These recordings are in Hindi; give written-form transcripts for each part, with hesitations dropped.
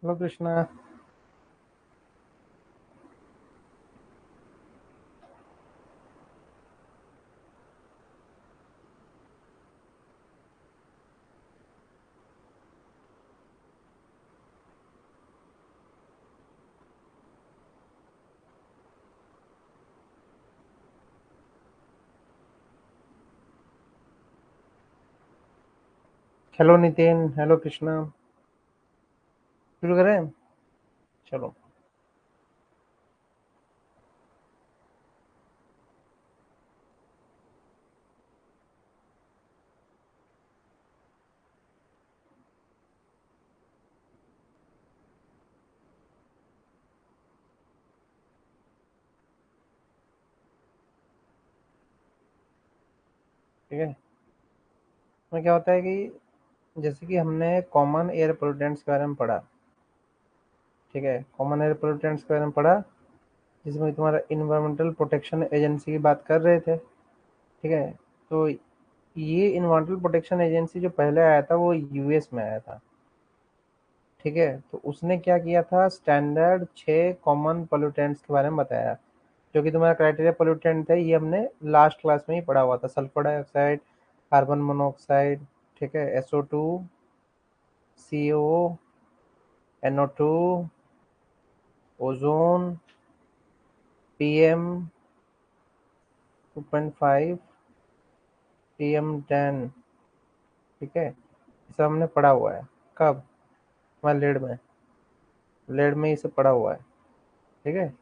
Hello Krishna. Hello Nitin, hello Krishna. शुरू करें? चलो। ठीक है। इसमें क्या होता है कि जैसे कि हमने कॉमन एयर पोल्यूटेंट्स के बारे में पढ़ा। ठीक है, कॉमन एयर पोल्यूटेंट्स के बारे में पढ़ा, जिसमें तुम्हारा इन्वायरमेंटल प्रोटेक्शन एजेंसी की बात कर रहे थे। ठीक है। तो ये इन्वायरमेंटल प्रोटेक्शन एजेंसी जो पहले आया था वो यूएस में आया था। ठीक है। तो उसने क्या किया था, स्टैंडर्ड 6 कॉमन पोल्यूटेंट्स के बारे में बताया, जो कि तुम्हारा क्राइटेरिया पोल्यूटेंट है। ये हमने लास्ट क्लास में ही पढ़ा हुआ था। सल्फर डाइऑक्साइड, कार्बन मोनोऑक्साइड, ठीक है, SO2, CO, NO2, ozone, PM2.5, PM10। ठीक है, ये सब हमने पढ़ा हुआ है। कब? हमारे लेड में। लेड में ये सब पढ़ा हुआ है। ठीक है,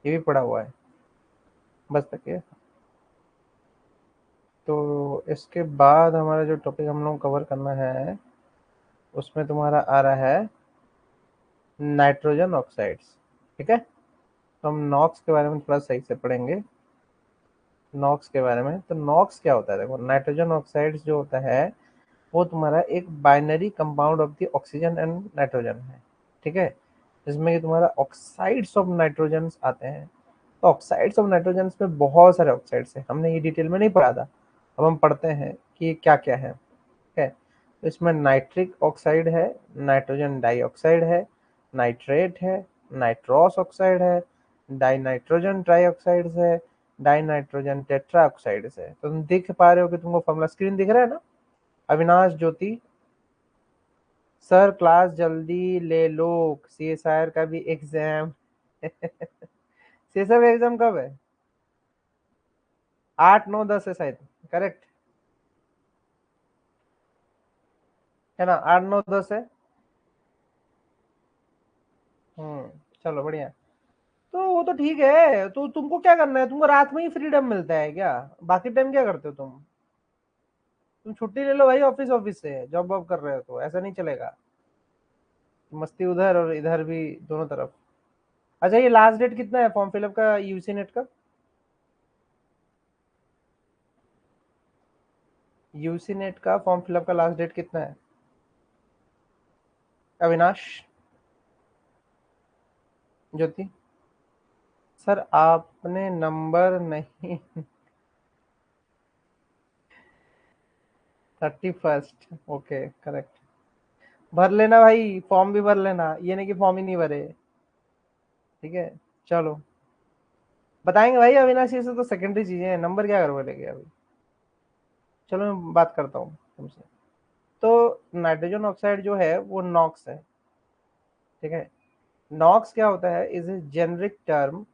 ये भी पढ़ा हुआ है। बस तक है। तो इसके बाद हमारा जो टॉपिक हम लोग कवर करना है, उसमें तुम्हारा आ रहा है नाइट्रोजन ऑक्साइड्स। ठीक है। तो हम नॉक्स के बारे में थोड़ा सही से पढ़ेंगे। नॉक्स के बारे में, तो नॉक्स क्या होता है? देखो, नाइट्रोजन ऑक्साइड्स जो होता है वो तुम्हारा एक binary compound of the oxygen and nitrogen है। ठीक है, जिसमें कि तुम्हारा ऑक्साइड्स ऑफ नाइट्रोजन आते हैं। तो ऑक्साइड्स ऑफ नाइट्रोजन में बहुत सारे ऑक्साइड्स हैं, हमने ये डिटेल में नहीं पढ़ा था। अब हम पढ़ते हैं कि क्या क्या है। ठीक है। तो इसमें नाइट्रिक ऑक्साइड है, नाइट्रोजन डाइऑक्साइड है, नाइट्रेट है, नाइट्रॉस ऑक्साइड है, डाई नाइट्रोजन ट्राइऑक्साइड है, डाई नाइट्रोजन टेट्रा ऑक्साइड है। तो तुम देख पा रहे हो कि तुमको फॉर्मूला स्क्रीन दिख रहा है ना? अविनाश ज्योति सर, क्लास जल्दी ले लो, CSIR का भी एग्जाम। CSIR का एग्जाम कब है? 8 9 10 है शायद। करेक्ट है ना? 8 9 10 है। हम्म। चलो बढ़िया। तो वो तो ठीक है। तो तुमको क्या करना है? तुमको रात में ही फ्रीडम मिलता है क्या? बाकी टाइम क्या करते हो तुम छुट्टी ले लो भाई, ऑफिस ऑफिस से जॉब वॉब कर रहे हो तो ऐसा नहीं चलेगा। मस्ती उधर और इधर भी, दोनों तरफ। अच्छा, ये लास्ट डेट कितना है फॉर्म फिलअप का, यूसी नेट का? यूसी नेट का फॉर्म फिलअप का लास्ट डेट कितना है अविनाश, ज्योति? सर आपने नंबर नहीं। 31। Okay, correct. भर लेना भाई, फॉर्म भी भर लेना, ये नहीं कि फॉर्म ही नहीं भरे। ठीक है। चलो, बताएंगे भाई अविनाश, ये सब तो सेकेंडरी चीजें हैं, नंबर क्या करवा लेंगे अभी। चलो मैं बात करता हूँ तुमसे। तो नाइट्रोजन ऑक्साइड जो है वो नॉक्स है। ठीक है। नॉक्स क्या होता है, is a generic term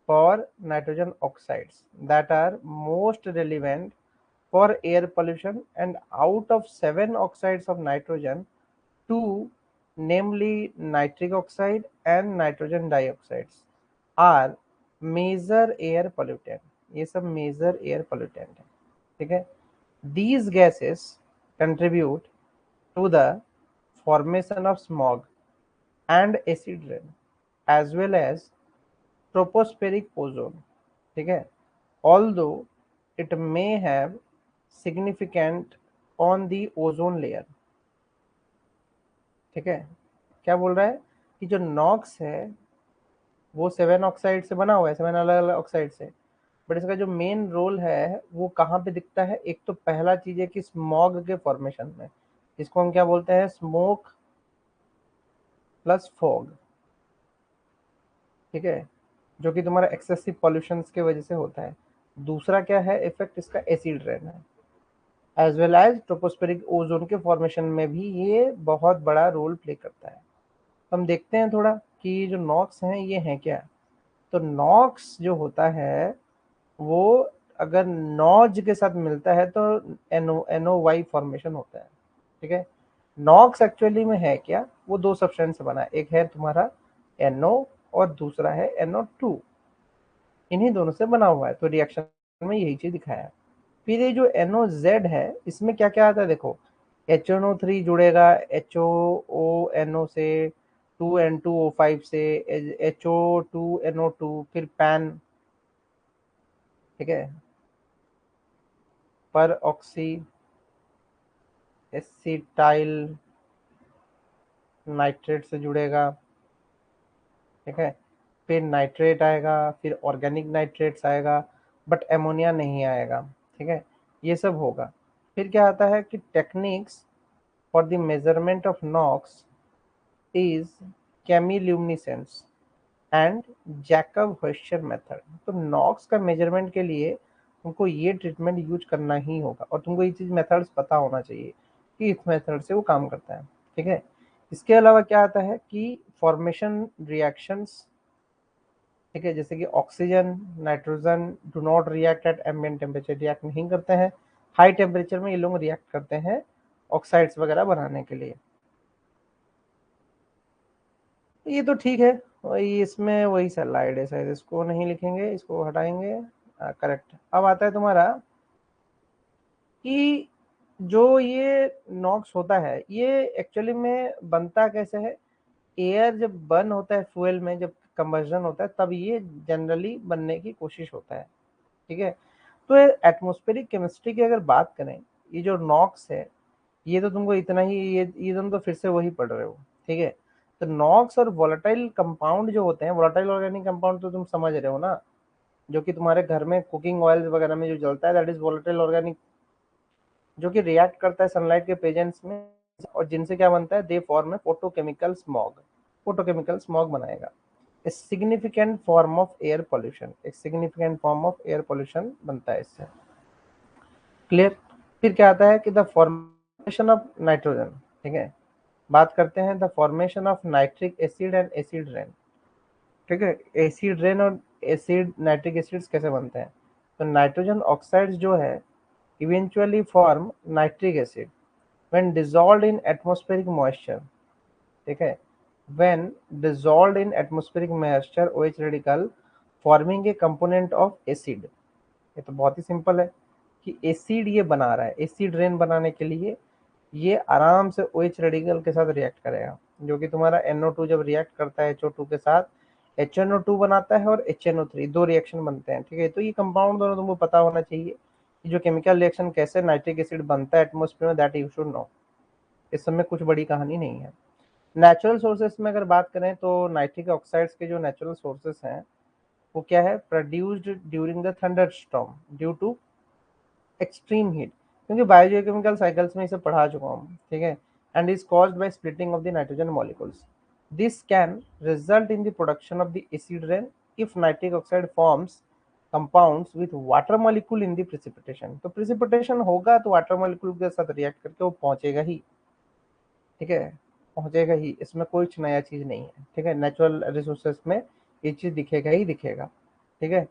for nitrogen oxides that are most relevant for air pollution, and out of 7 oxides of nitrogen, two, namely nitric oxide and nitrogen dioxides, are major air pollutant। ये सब मेजर एयर पोल्यूटेंट है। ठीक है। these gases contribute to the formation of smog and acid rain as well as tropospheric ozone। ठीक है। although it may have significant on the ozone layer। ठीक है। क्या बोल रहा है कि जो नॉक्स है वो 7 ऑक्साइड से बना हुआ है, 7 अलग अलग ऑक्साइड से। बट इसका जो मेन रोल है वो कहाँ पे दिखता है? एक तो पहला चीज है कि स्मॉग के फॉर्मेशन में, जिसको हम क्या बोलते हैं, स्मोक प्लस फॉग, ठीक है, जो कि तुम्हारा एक्सेसिव पॉल्यूशन की वजह से होता है। दूसरा क्या है इफेक्ट इसका, एसिड रेन है, as well as tropospheric ozone के फॉर्मेशन में भी ये बहुत बड़ा रोल प्ले करता है। हम देखते हैं थोड़ा कि जो नॉक्स हैं ये हैं क्या। तो नॉक्स जो होता है वो अगर नॉज के साथ मिलता है तो NO NO फॉर्मेशन होता है, ठीक है। नॉक्स एक्चुअली में है क्या, वो दो सब्सटेंस से बना है, एक है तुम्हारा NO और दूसरा है NO2, इन्हीं दोनों से बना हुआ है। तो रिएक्शन में यही चीज दिखाया है। फिर ये जो NOZ है इसमें क्या क्या आता है देखो, HNO3 जुड़ेगा HONO से, 2N2O5 से, HO2NO2, फिर पैन, ठीक है, पर ऑक्सी एसिटाइल नाइट्रेट से जुड़ेगा, ठीक है। फिर नाइट्रेट आएगा, फिर ऑर्गेनिक नाइट्रेट्स आएगा, बट एमोनिया नहीं आएगा, ठीक है। ये सब होगा। फिर क्या आता है कि techniques for the measurement of NOx is chemiluminescence and Jacob Hochheiser method. तो नॉक्स का मेजरमेंट के लिए तुमको ये ट्रीटमेंट यूज करना ही होगा, और तुमको ये चीज मेथड्स पता होना चाहिए कि इस मेथड से वो काम करता है, ठीक है। इसके अलावा क्या आता है कि फॉर्मेशन रिएक्शंस, ठीक है, जैसे कि oxygen nitrogen do not react eight ambient temperature, react नहीं करते हैं। हाई टेम्परेचर में ये लोग रिएक्ट करते हैं ऑक्साइड्स वगैरह बनाने के लिए। ये तो ठीक है, वही इसमें वही स्लाइड है शायद, इसको नहीं लिखेंगे, इसको हटाएंगे। करेक्ट। अब आता है तुम्हारा कि जो ये नॉक्स होता है ये एक्चुअली में बनता कैसे है। एयर जब बर्न होता है फ्यूल में, जब कंबशन होता है तब ये जनरली बनने की कोशिश होता है, ठीक है। तो एटमॉस्फेरिक केमिस्ट्री की अगर बात करें, ये जो नॉक्स है ये तो तुमको इतना ही, ये तुम तो फिर से वही पढ़ रहे हो, ठीक है। तो नॉक्स और वोलेटाइल कंपाउंड जो होते हैं, वोलेटाइल ऑर्गेनिक कंपाउंड तो तुम समझ रहे हो ना, जो कि तुम्हारे घर में कुकिंग ऑयल वगैरह में जो जलता है, दैट इज वोलेटाइल ऑर्गेनिक, जो कि रिएक्ट करता है सनलाइट के प्रेजेंस में, और जिनसे क्या बनता है, दे फॉर्म में फोटोकेमिकल स्मॉग, फोटोकेमिकल स्मॉग बनाएगा। A significant form of air pollution, एक significant form of air pollution बनता है इससे, क्लियर। फिर क्या आता है कि द फॉर्मेशन ऑफ नाइट्रोजन, ठीक है, बात करते हैं the formation of nitric acid and acid rain, ठीक है। एसिड रेन और एसिड नाइट्रिक एसिड्स कैसे बनते हैं। तो नाइट्रोजन ऑक्साइड्स जो है eventually form nitric acid when dissolved in atmospheric moisture, ठीक है, when dissolved in atmospheric moisture OH radical forming a component of acid. ये तो बहुत ही सिंपल है कि एसिड ये बना रहा है, एसिड रेन बनाने के लिए ये आराम से OH रेडिकल के साथ रिएक्ट करेगा, जो कि तुम्हारा NO2 जब रिएक्ट करता है HO2 के साथ HNO2 बनाता है और HNO3, दो रिएक्शन बनते हैं, ठीक है। तो ये कंपाउंड दोनों तुमको पता होना चाहिए कि जो केमिकल रिएक्शन कैसे नाइट्रिक एसिड बनता है एटमोस्फेयर में, दैट यू शुड नो। इस सब में कुछ बड़ी कहानी नहीं है। नेचुरल सोर्सेस में अगर बात करें तो नाइट्रिक ऑक्साइड्स के जो नेचुरल सोर्सेस हैं वो क्या है, produced during the thunder storm due to extreme heat, क्योंकि बायोजियोकेमिकल साइकिल्स में इसे पढ़ा चुका हूँ, ठीक है। And is caused by splitting of the nitrogen molecules, this can result in the production of the acid rain if nitric oxide forms compounds with water molecule in the precipitation. तो प्रेसिपिटेशन होगा तो वाटर मॉलिक्यूल के साथ रिएक्ट करके वो पहुंचेगा ही, ठीक है, पहुंचेगा ही, इसमें कोई नया चीज नहीं है, ठीक है। नेचुरल रिसोर्सेस में ये चीज दिखेगा ही दिखेगा, ठीक है।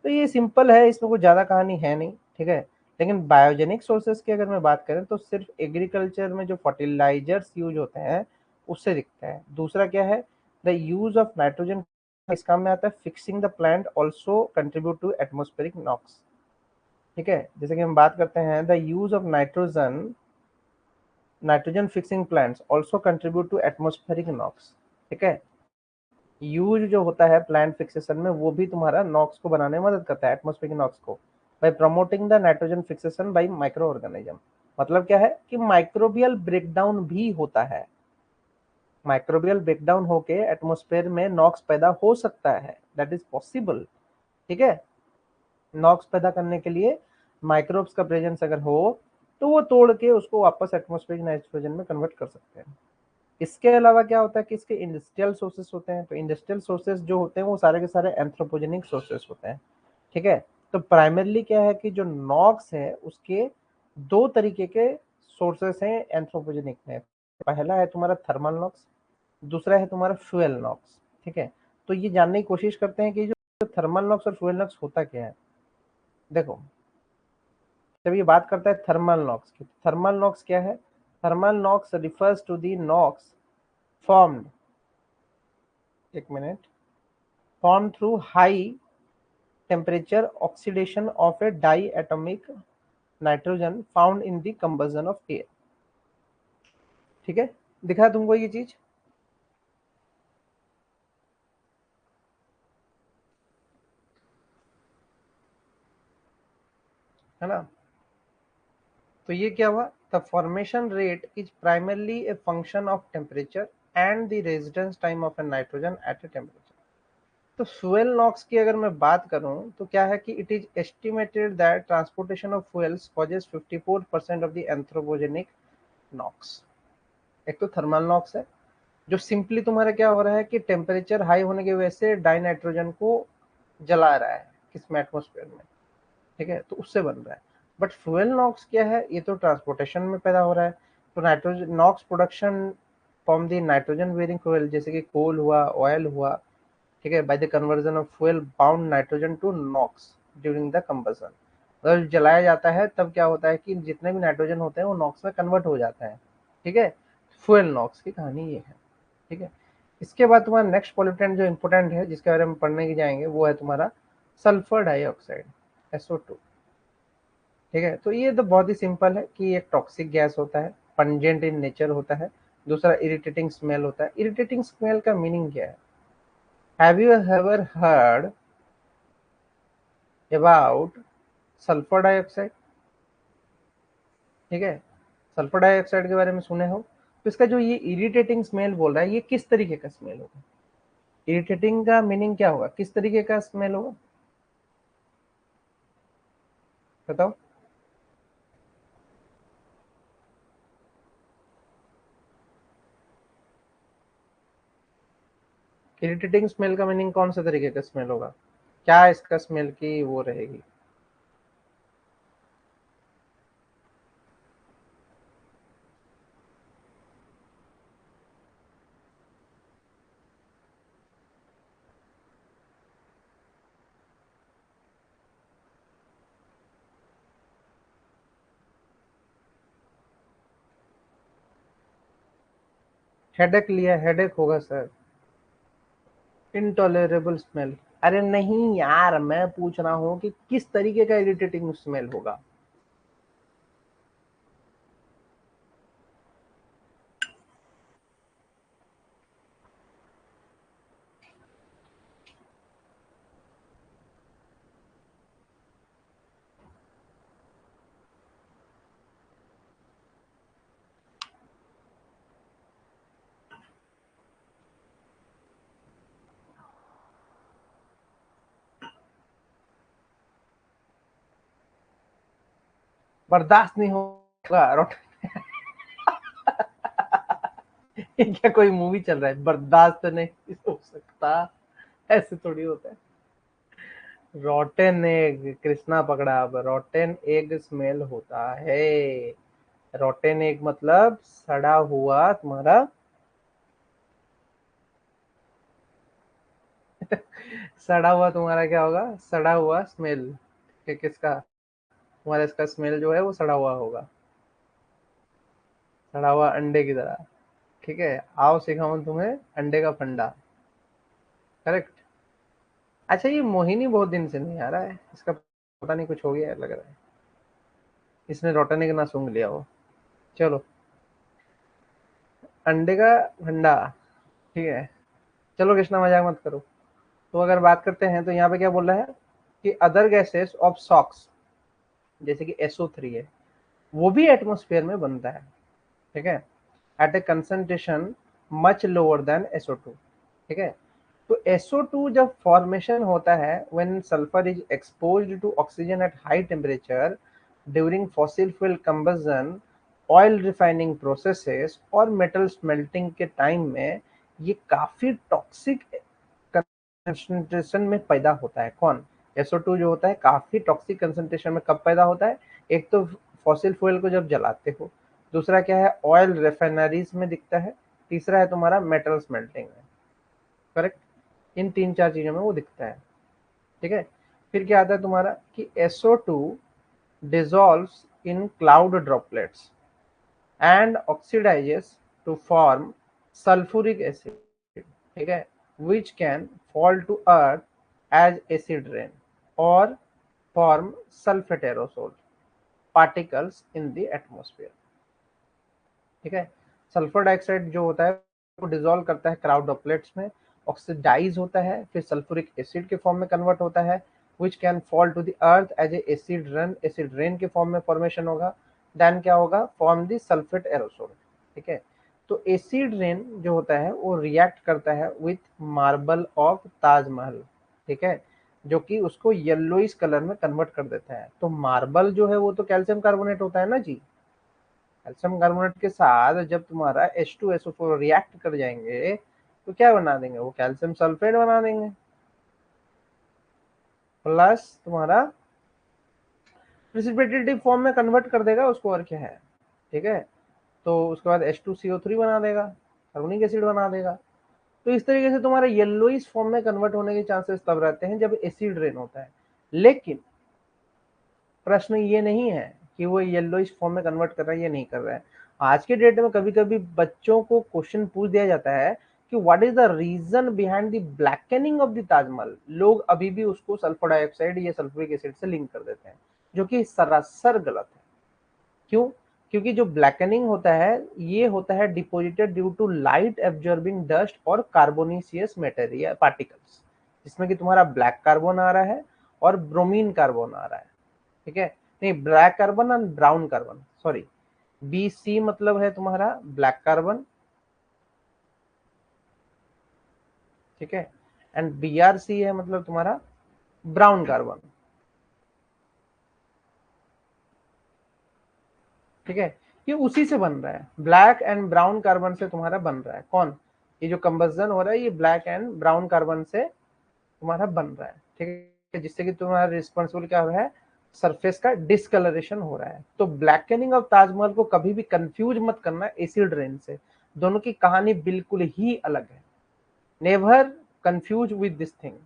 तो ये सिंपल है, इसमें कुछ ज़्यादा कहानी है नहीं, ठीक है। लेकिन बायोजेनिक सोर्सेज की अगर मैं बात करें तो सिर्फ एग्रीकल्चर में जो फर्टिलाइजर्स यूज होते हैं उससे दिखता है। दूसरा क्या है, द यूज ऑफ नाइट्रोजन इस काम में आता है, fixing the plant also contribute to atmospheric NOx, ठीक है। जैसे कि हम बात करते हैं the use of nitrogen, nitrogen fixing plants also contribute to atmospheric NOx, ठीक है। यूज जो होता है प्लांट फिक्सेशन में वो भी तुम्हारा नॉक्स को बनाने में मदद करता है, एटमॉस्फेरिक नॉक्स को, bye promoting the nitrogen fixation bye micro organism. मतलब क्या है कि माइक्रोबियल ब्रेकडाउन भी होता है, माइक्रोबियल ब्रेकडाउन होके एटमॉस्फेयर में नॉक्स पैदा हो सकता है, दैट इज पॉसिबल, ठीक है। नॉक्स पैदा करने के लिए माइक्रोब्स का प्रेजेंस अगर हो तो वो तोड़ के उसको वापस एटमॉस्फेरिक नाइट्रोजन में कन्वर्ट कर सकते हैं। इसके अलावा क्या होता है कि इसके इंडस्ट्रियल सोर्सेस होते हैं। तो इंडस्ट्रियल सोर्सेस जो होते हैं वो सारे के सारे एंथ्रोपोजेनिक सोर्सेस होते हैं, ठीक है। तो प्राइमरली क्या है कि जो नॉक्स है उसके दो तरीके के सोर्सेस हैं एंथ्रोपोजेनिक में। पहला है तुम्हारा थर्मल नॉक्स, दूसरा है तुम्हारा फ्यूएल नॉक्स, ठीक है। तो ये जानने की कोशिश करते हैं कि जो थर्मल नॉक्स और फ्यूएल नॉक्स होता क्या है। देखो, जब ये बात करता है थर्मल नॉक्स की, थर्मल नॉक्स क्या है? Thermal NOx refers to the NOx formed, एक minute, form through high temperature oxidation of a diatomic nitrogen found in the combustion of air, ठीक है। दिखा तुमको ये चीज, है ना। तो ये क्या हुआ, the formation rate is primarily a function of temperature and the residence time of a nitrogen at a temperature. तो फ्यूएल नॉक्स की अगर मैं बात करूं तो क्या है कि it is estimated that transportation of fuels causes 54% of the anthropogenic NOx. एक तो थर्मल नॉक्स है जो सिंपली तुम्हारा क्या हो रहा है कि टेम्परेचर हाई होने की वजह से डाई नाइट्रोजन को जला रहा है किसमें, एटमोस्फेयर में, ठीक है, तो उससे बन रहा है। बट फ्यूएल नॉक्स क्या है, ये तो ट्रांसपोर्टेशन में पैदा हो रहा है। तो nitrogen NOx production from the nitrogen bearing fuel, जैसे कि कोल हुआ, ऑयल हुआ, ठीक है, by the conversion of fuel bound nitrogen to NOx during the combustion. अगर जलाया जाता है तब क्या होता है कि जितने भी नाइट्रोजन होते हैं वो नॉक्स में कन्वर्ट हो जाते हैं, ठीक है। फ्यूएल नॉक्स की कहानी ये है, ठीक है। इसके बाद तुम्हारा नेक्स्ट पॉल्यूटेंट जो इंपॉर्टेंट है जिसके बारे में पढ़ने की जाएंगे वो है तुम्हारा सल्फर डाइऑक्साइड, SO2, ठीक है। तो ये तो बहुत ही सिंपल है कि एक टॉक्सिक गैस होता है, पंजेंट इन नेचर होता है। दूसरा इरिटेटिंग स्मेल होता है। इरिटेटिंग स्मेल का मीनिंग क्या है? Have you ever heard about sulphur dioxide, ठीक है। सल्फर डाइऑक्साइड के बारे में सुने हो? तो इसका जो ये इरिटेटिंग स्मेल बोल रहा है ये किस तरीके का स्मेल होगा? इरिटेटिंग का मीनिंग क्या होगा, किस तरीके का स्मेल होगा, बताओ। इरिटेटिंग स्मेल का मीनिंग कौन सा तरीके का स्मेल होगा? क्या इसका स्मेल की वो रहेगी? हेडेक लिया, हेडेक होगा सर। Intolerable smell? अरे नहीं यार, मैं पूछ रहा हूँ कि किस तरीके का इरिटेटिंग स्मेल होगा। बर्दाश्त नहीं होगा रोट ये क्या कोई मूवी चल रहा है, बर्दाश्त नहीं हो सकता? ऐसे थोड़ी होता है। रोटेन एग, कृष्णा पकड़ा। अब रोटेन एग स्मेल होता है। रोटेन एग मतलब सड़ा हुआ तुम्हारा सड़ा हुआ तुम्हारा क्या होगा, सड़ा हुआ स्मेल कि किसका, तुम्हारा इसका स्मेल जो है वो सड़ा हुआ होगा, सड़ा हुआ अंडे की तरह, ठीक है। आओ सिखाऊं तुम्हें अंडे का फंडा, करेक्ट। अच्छा, ये मोहिनी बहुत दिन से नहीं आ रहा है, इसका पता नहीं कुछ हो गया है लग रहा है, इसने रोटने का ना सूंघ लिया हो। चलो, अंडे का फंडा, ठीक है। चलो कृष्णा मजाक मत करो। तो अगर बात करते हैं तो यहाँ पे क्या बोल रहा है कि अदर गैसेस ऑफ सॉक्स, जैसे कि SO3 है, वो भी एटमोस्फेयर में बनता है, ठीक है, at a concentration much lower than SO2, ठीक है। तो SO2 जब फॉर्मेशन होता है when sulphur is exposed to oxygen at high temperature during fossil fuel combustion, oil refining processes और मेटल स्मेल्टिंग के टाइम में ये काफी टॉक्सिक कंसंट्रेशन में पैदा होता है। कौन? SO2 जो होता है काफी टॉक्सिक कंसंट्रेशन में कब पैदा होता है? एक तो फॉसिल फ्यूल को जब जलाते हो, दूसरा क्या है, ऑयल रिफाइनरीज में दिखता है, तीसरा है तुम्हारा मेटल स्मेल्टिंग में। करेक्ट, इन तीन चार चीजों में वो दिखता है। ठीक है, फिर क्या आता है तुम्हारा कि SO2 dissolves in cloud droplets and oxidizes to form sulfuric acid, ठीक है, which can fall to earth as acid rain or form sulfate aerosol particles in the atmosphere। ठीक है, सल्फर डाइऑक्साइड जो होता है वो डिसॉल्व करता है क्लाउड ड्रॉपलेट्स में, ऑक्सीडाइज होता है, फिर सल्फ्यूरिक एसिड के फॉर्म में कन्वर्ट होता है, which can fall to the earth as a acid rain के फॉर्म में फॉर्मेशन होगा। देन क्या होगा, फॉर्म द सल्फेट एरोसोल। ठीक है, तो एसिड रेन जो होता है वो रिएक्ट करता है विथ मार्बल ऑफ ताजमहल। ठीक है, जो कि उसको येलोइश कलर में कन्वर्ट कर देता है। तो मार्बल जो है वो तो कैल्शियम कार्बोनेट होता है ना जी, कैल्शियम कार्बोनेट के साथ जब तुम्हारा H2SO4 रिएक्ट कर जाएंगे तो क्या बना देंगे, वो कैल्शियम सल्फेट बना देंगे, प्लस तुम्हारा प्रिसिपिटेटिव फॉर्म में कन्वर्ट कर देगा उसको, और क्या है। ठीक है, तो उसके बाद H2CO3 बना देगा, कार्बोनिक एसिड बना देगा। तो इस तरीके से तुम्हारा येलोइश फॉर्म में कन्वर्ट होने के चांसेस तब रहते हैं जब एसिड रेन होता है। लेकिन प्रश्न ये नहीं है कि वो येलोइश फॉर्म में कन्वर्ट कर रहा है या नहीं कर रहा है। आज के डेट में कभी कभी बच्चों को क्वेश्चन पूछ दिया जाता है कि what is the reason behind the blackening of the Taj Mahal. लोग अभी भी उसको सल्फर डाइऑक्साइड या सल्फ्यूरिक एसिड से लिंक कर देते हैं, जो कि सरासर गलत है। क्यों? क्योंकि जो ब्लैकनिंग होता है ये होता है deposited due to light absorbing dust और कार्बोनिशियस मटेरियल पार्टिकल्स, जिसमें कि तुम्हारा ब्लैक कार्बन आ रहा है और ब्रोमीन कार्बन आ रहा है। ठीक है, नहीं, black carbon and brown carbon, sorry, BC मतलब है तुम्हारा ब्लैक कार्बन, ठीक है, एंड BRC है मतलब तुम्हारा ब्राउन कार्बन। ठीक है, ये उसी से बन रहा है, ब्लैक एंड ब्राउन कार्बन से तुम्हारा बन रहा है। कौन? ये जो कंबसन हो रहा है ये ब्लैक एंड ब्राउन कार्बन से तुम्हारा बन रहा है। ठीक है, जिससे कि तुम्हारा रिस्पॉन्सिबल क्या हो रहा है, सरफेस का डिसकलरेशन हो रहा है। तो ब्लैकनिंग ऑफ ताजमहल को कभी भी कंफ्यूज मत करना एसिड रेन से, दोनों की कहानी बिल्कुल ही अलग है। Never confuse with this thing.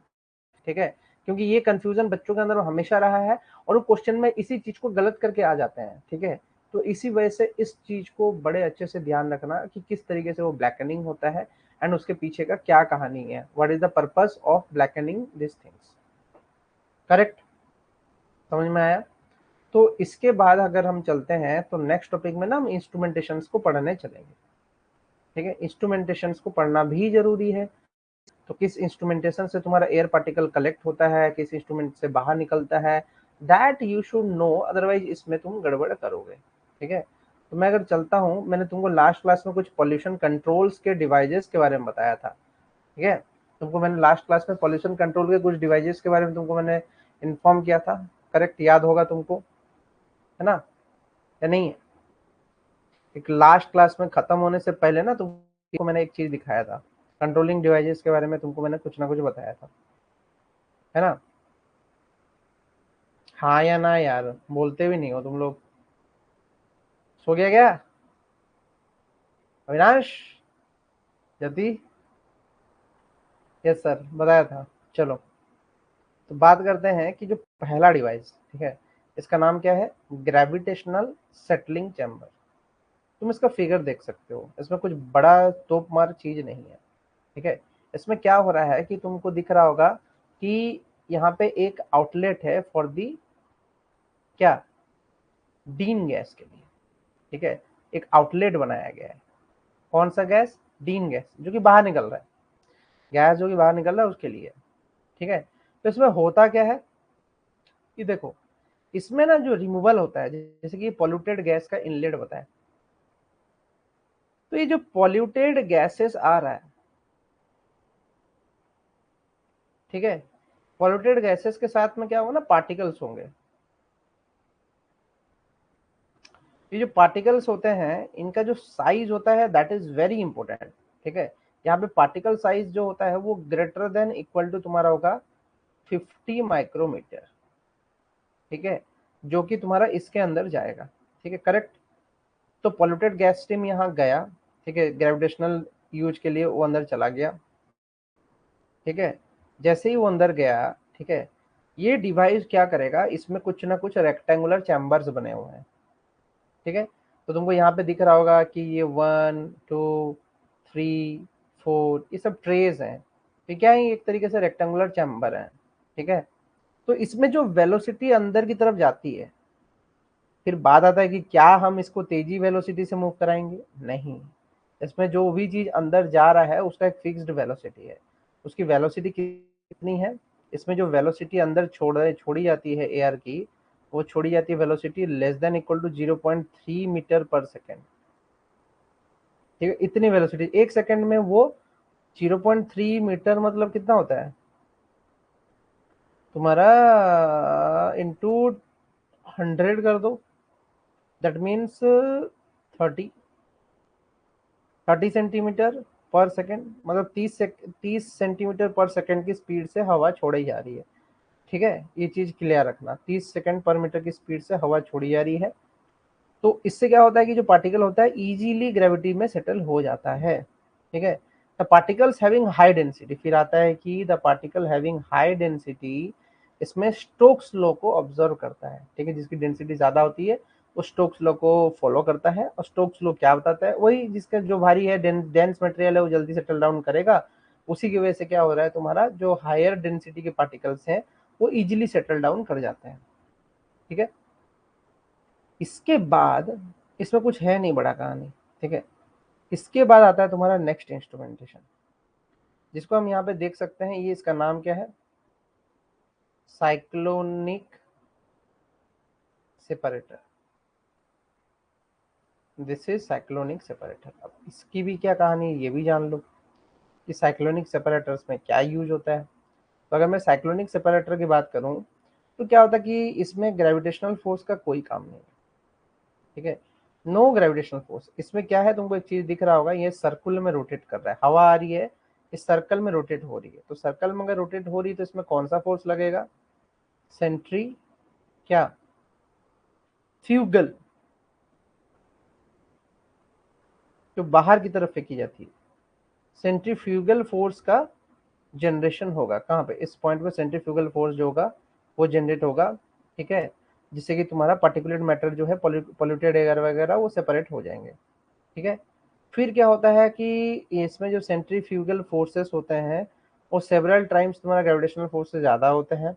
ठीक है, क्योंकि ये कंफ्यूजन बच्चों के अंदर हमेशा रहा है और वो क्वेश्चन में इसी चीज को गलत करके आ जाते हैं। ठीक है, तो इसी वजह से इस चीज को बड़े अच्छे से ध्यान रखना कि किस तरीके से वो ब्लैकनिंग होता है एंड उसके पीछे का क्या कहानी है, what is the purpose of blackening this things. Correct, समझ में आया? तो इसके बाद अगर हम चलते हैं तो नेक्स्ट टॉपिक में ना हम इंस्ट्रूमेंटेशंस को पढ़ने चलेंगे। ठीक है, इंस्ट्रूमेंटेशंस को पढ़ना भी जरूरी है। तो किस इंस्ट्रूमेंटेशन से तुम्हारा एयर पार्टिकल कलेक्ट होता है, किस इंस्ट्रूमेंट से बाहर निकलता है, that you should know, otherwise इसमें तुम गड़बड़ करोगे। ठीक है, तो मैं अगर चलता हूँ, मैंने तुमको लास्ट क्लास में कुछ पॉल्यूशन कंट्रोल्स के डिवाइसेस के बारे में बताया था। ठीक है, तुमको मैंने लास्ट क्लास में पॉल्यूशन कंट्रोल के कुछ डिवाइसेस के बारे में तुमको मैंने इन्फॉर्म किया था। करेक्ट, याद होगा तुमको, है ना, या नहीं है? एक लास्ट क्लास में खत्म होने से पहले ना तुमको मैंने एक चीज दिखाया था, कंट्रोलिंग डिवाइसेस के बारे में तुमको मैंने कुछ ना कुछ बताया था, है ना? हाँ या ना यार, बोलते भी नहीं हो तुम लोग। सो गया क्या अविनाश? जति? यस सर, बताया था। चलो, तो बात करते हैं कि जो पहला डिवाइस, ठीक है, इसका नाम क्या है, ग्रेविटेशनल सेटलिंग चैम्बर। तुम इसका फिगर देख सकते हो, इसमें कुछ बड़ा तोप मार चीज नहीं है। ठीक है, इसमें क्या हो रहा है कि तुमको दिख रहा होगा कि यहाँ पे एक आउटलेट है फॉर दी, क्या, डीन गैस के लिए। ठीक है, एक आउटलेट बनाया गया है। कौन सा गैस? डीन गैस, जो कि बाहर निकल रहा है, गैस जो कि बाहर निकल रहा है उसके लिए। ठीक है, तो इसमें होता क्या है कि देखो, इसमें ना जो रिमूवल होता है, जैसे कि पॉल्यूटेड गैस का इनलेट बताया, तो ये जो पॉल्यूटेड गैसेस आ रहा है, ठीक है, पॉल्यूटेड गैसेस के साथ में क्या होगा ना, पार्टिकल्स होंगे। ये जो पार्टिकल्स होते हैं इनका जो साइज होता है दैट इज वेरी इंपॉर्टेंट। ठीक है, यहाँ पे पार्टिकल साइज जो होता है वो ग्रेटर देन इक्वल टू तुम्हारा होगा 50 माइक्रोमीटर। ठीक है, जो कि तुम्हारा इसके अंदर जाएगा। ठीक है, करेक्ट। तो पॉल्यूटेड गैस स्ट्रीम यहाँ गया। ठीक है, ग्रेविटेशनल यूज के लिए वो अंदर चला गया। ठीक है, जैसे ही वो अंदर गया, ठीक है, ये डिवाइस क्या करेगा, इसमें कुछ ना कुछ रेक्टेंगुलर चैम्बर्स बने हुए हैं। ठीक है, तो तुमको यहाँ पे दिख रहा होगा कि ये 1 2 3 4 ये सब ट्रेज हैं। ये क्या है, एक तरीके से रेक्टेंगुलर चैम्बर है। ठीक है, तो इसमें जो वेलोसिटी अंदर की तरफ जाती है, फिर बात आता है कि क्या हम इसको तेजी वेलोसिटी से मूव कराएंगे, नहीं। इसमें जो भी चीज अंदर जा रहा है उसका एक फिक्स्ड वेलोसिटी है। उसकी वेलोसिटी कितनी है, इसमें जो वेलोसिटी अंदर छोड़ी जाती है एयर की, वो छोड़ी जाती है velocity less than equal to 0.3 metre per second. ठीक है, इतनी वेलोसिटी एक सेकेंड में वो 0.3 मीटर मतलब कितना होता है तुम्हारा, इंटू 100 कर दो, दैट मीन्स 30 सेंटीमीटर पर सेकेंड, मतलब 30 सेंटीमीटर पर सेकेंड की स्पीड से हवा छोड़ी जा रही है। ठीक है, ये चीज क्लियर रखना, 30 सेकेंड पर मीटर की स्पीड से हवा छोड़ी जा रही है। तो इससे क्या होता है कि जो पार्टिकल होता है इजीली ग्रेविटी में सेटल हो जाता है। ठीक है, the particles having high density, फिर आता है कि the particle having high density, इसमें स्टोक्स लॉ को ऑब्जर्व करता है। ठीक है, जिसकी डेंसिटी ज्यादा होती है वो स्टोक्स लॉ को फॉलो करता है। और स्टोक्स लॉ क्या बताता है, वही जिसका जो भारी है डेंस मटेरियल है वो जल्दी सेटल डाउन करेगा। उसी की वजह से क्या हो रहा है, तुम्हारा जो हायर डेंसिटी के पार्टिकल्स हैं वो इजिली सेटल डाउन कर जाते हैं। ठीक है, इसके बाद इसमें कुछ है नहीं बड़ा कहानी। ठीक है, इसके बाद आता है तुम्हारा नेक्स्ट इंस्ट्रूमेंटेशन, जिसको हम यहाँ पे देख सकते हैं। ये इसका नाम क्या है, cyclonic separator. This is cyclonic separator. अब इसकी भी क्या कहानी है ये भी जान लो कि साइक्लोनिक सेपरेटर्स में क्या यूज होता है। तो अगर मैं साइक्लोनिक सेपरेटर की बात करूं तो क्या होता है कि इसमें ग्रेविटेशनल फोर्स का कोई काम नहीं है। ठीक है, नो ग्रेविटेशनल फोर्स। इसमें क्या है, तुमको एक चीज दिख रहा होगा, ये सर्कुलर में रोटेट कर रहा है, हवा आ रही है इस सर्कल में रोटेट हो रही है। तो सर्कल में अगर रोटेट हो रही है तो इसमें कौन सा फोर्स लगेगा, सेंट्री क्या फ्यूगल, जो बाहर की तरफ फेंकी जाती है, सेंट्रीफ्यूगल फोर्स का जनरेशन होगा। कहाँ पे, इस पॉइंट पे सेंट्रीफ्यूगल फोर्स जो होगा वो जनरेट होगा। ठीक है, जिससे कि तुम्हारा पार्टिकुलेट मैटर जो है, पॉल्यूटेड एयर वगैरह वो सेपरेट हो जाएंगे। ठीक है, फिर क्या होता है कि इसमें जो सेंट्रीफ्यूगल फोर्सेस होते हैं वो सेवरल टाइम्स तुम्हारा ग्रेविटेशनल फोर्स से ज़्यादा होते हैं।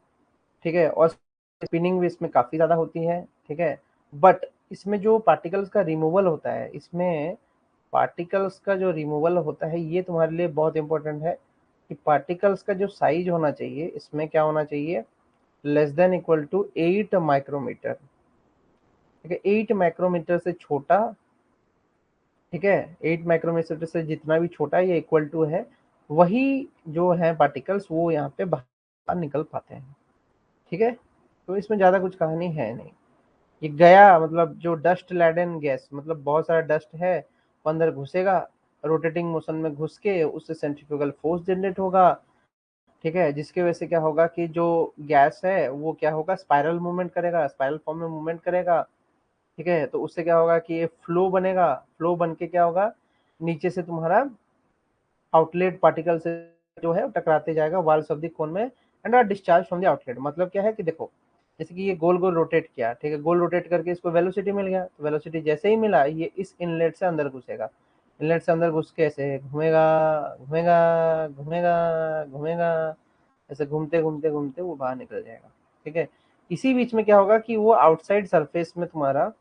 ठीक है, और स्पिनिंग भी इसमें काफ़ी ज़्यादा होती है। ठीक है, बट इसमें जो पार्टिकल्स का रिमूवल होता है, इसमें पार्टिकल्स का जो रिमूवल होता है ये तुम्हारे लिए बहुत इंपॉर्टेंट है कि पार्टिकल्स का जो साइज होना चाहिए इसमें क्या होना चाहिए, less than equal to 8 micrometre. ठीक है, 8 माइक्रोमीटर से छोटा। ठीक है, 8 माइक्रोमीटर से जितना भी छोटा ये इक्वल टू है, वही जो है पार्टिकल्स वो यहाँ पे बाहर निकल पाते हैं। ठीक है, तो इसमें ज़्यादा कुछ कहानी है नहीं। ये गया मतलब जो डस्ट लैडन गैस, मतलब बहुत सारा डस्ट है वो अंदर घुसेगा, रोटेटिंग मोशन में घुस के उससे सेंट्रीफ्यूगल फोर्स जनरेट होगा। ठीक है, जिसकी वजह से क्या होगा कि जो गैस है वो क्या होगा, स्पाइरल मूवमेंट करेगा, स्पाइरल फॉर्म में मूवमेंट करेगा। ठीक है, तो उससे क्या होगा कि ये फ्लो बनेगा, फ्लो बन के क्या होगा, नीचे से तुम्हारा आउटलेट पार्टिकल से जो है टकराते जाएगा वॉल्स ऑफ द कोन में, and are discharge from the outlet. मतलब क्या है कि देखो, जैसे कि ये गोल गोल रोटेट किया, ठीक है, गोल रोटेट करके इसको वेलोसिटी मिल गया, तो वेलोसिटी जैसे ही मिला ये इस इनलेट से अंदर घुसेगा। इनलेट से अंदर घुस के ऐसे घूमेगा घूमेगा घूमेगा घूमेगा, ऐसे घूमते घूमते घूमते वो बाहर निकल जाएगा। ठीक है, इसी बीच में क्या होगा कि वो आउटसाइड सरफेस में तुम्हारा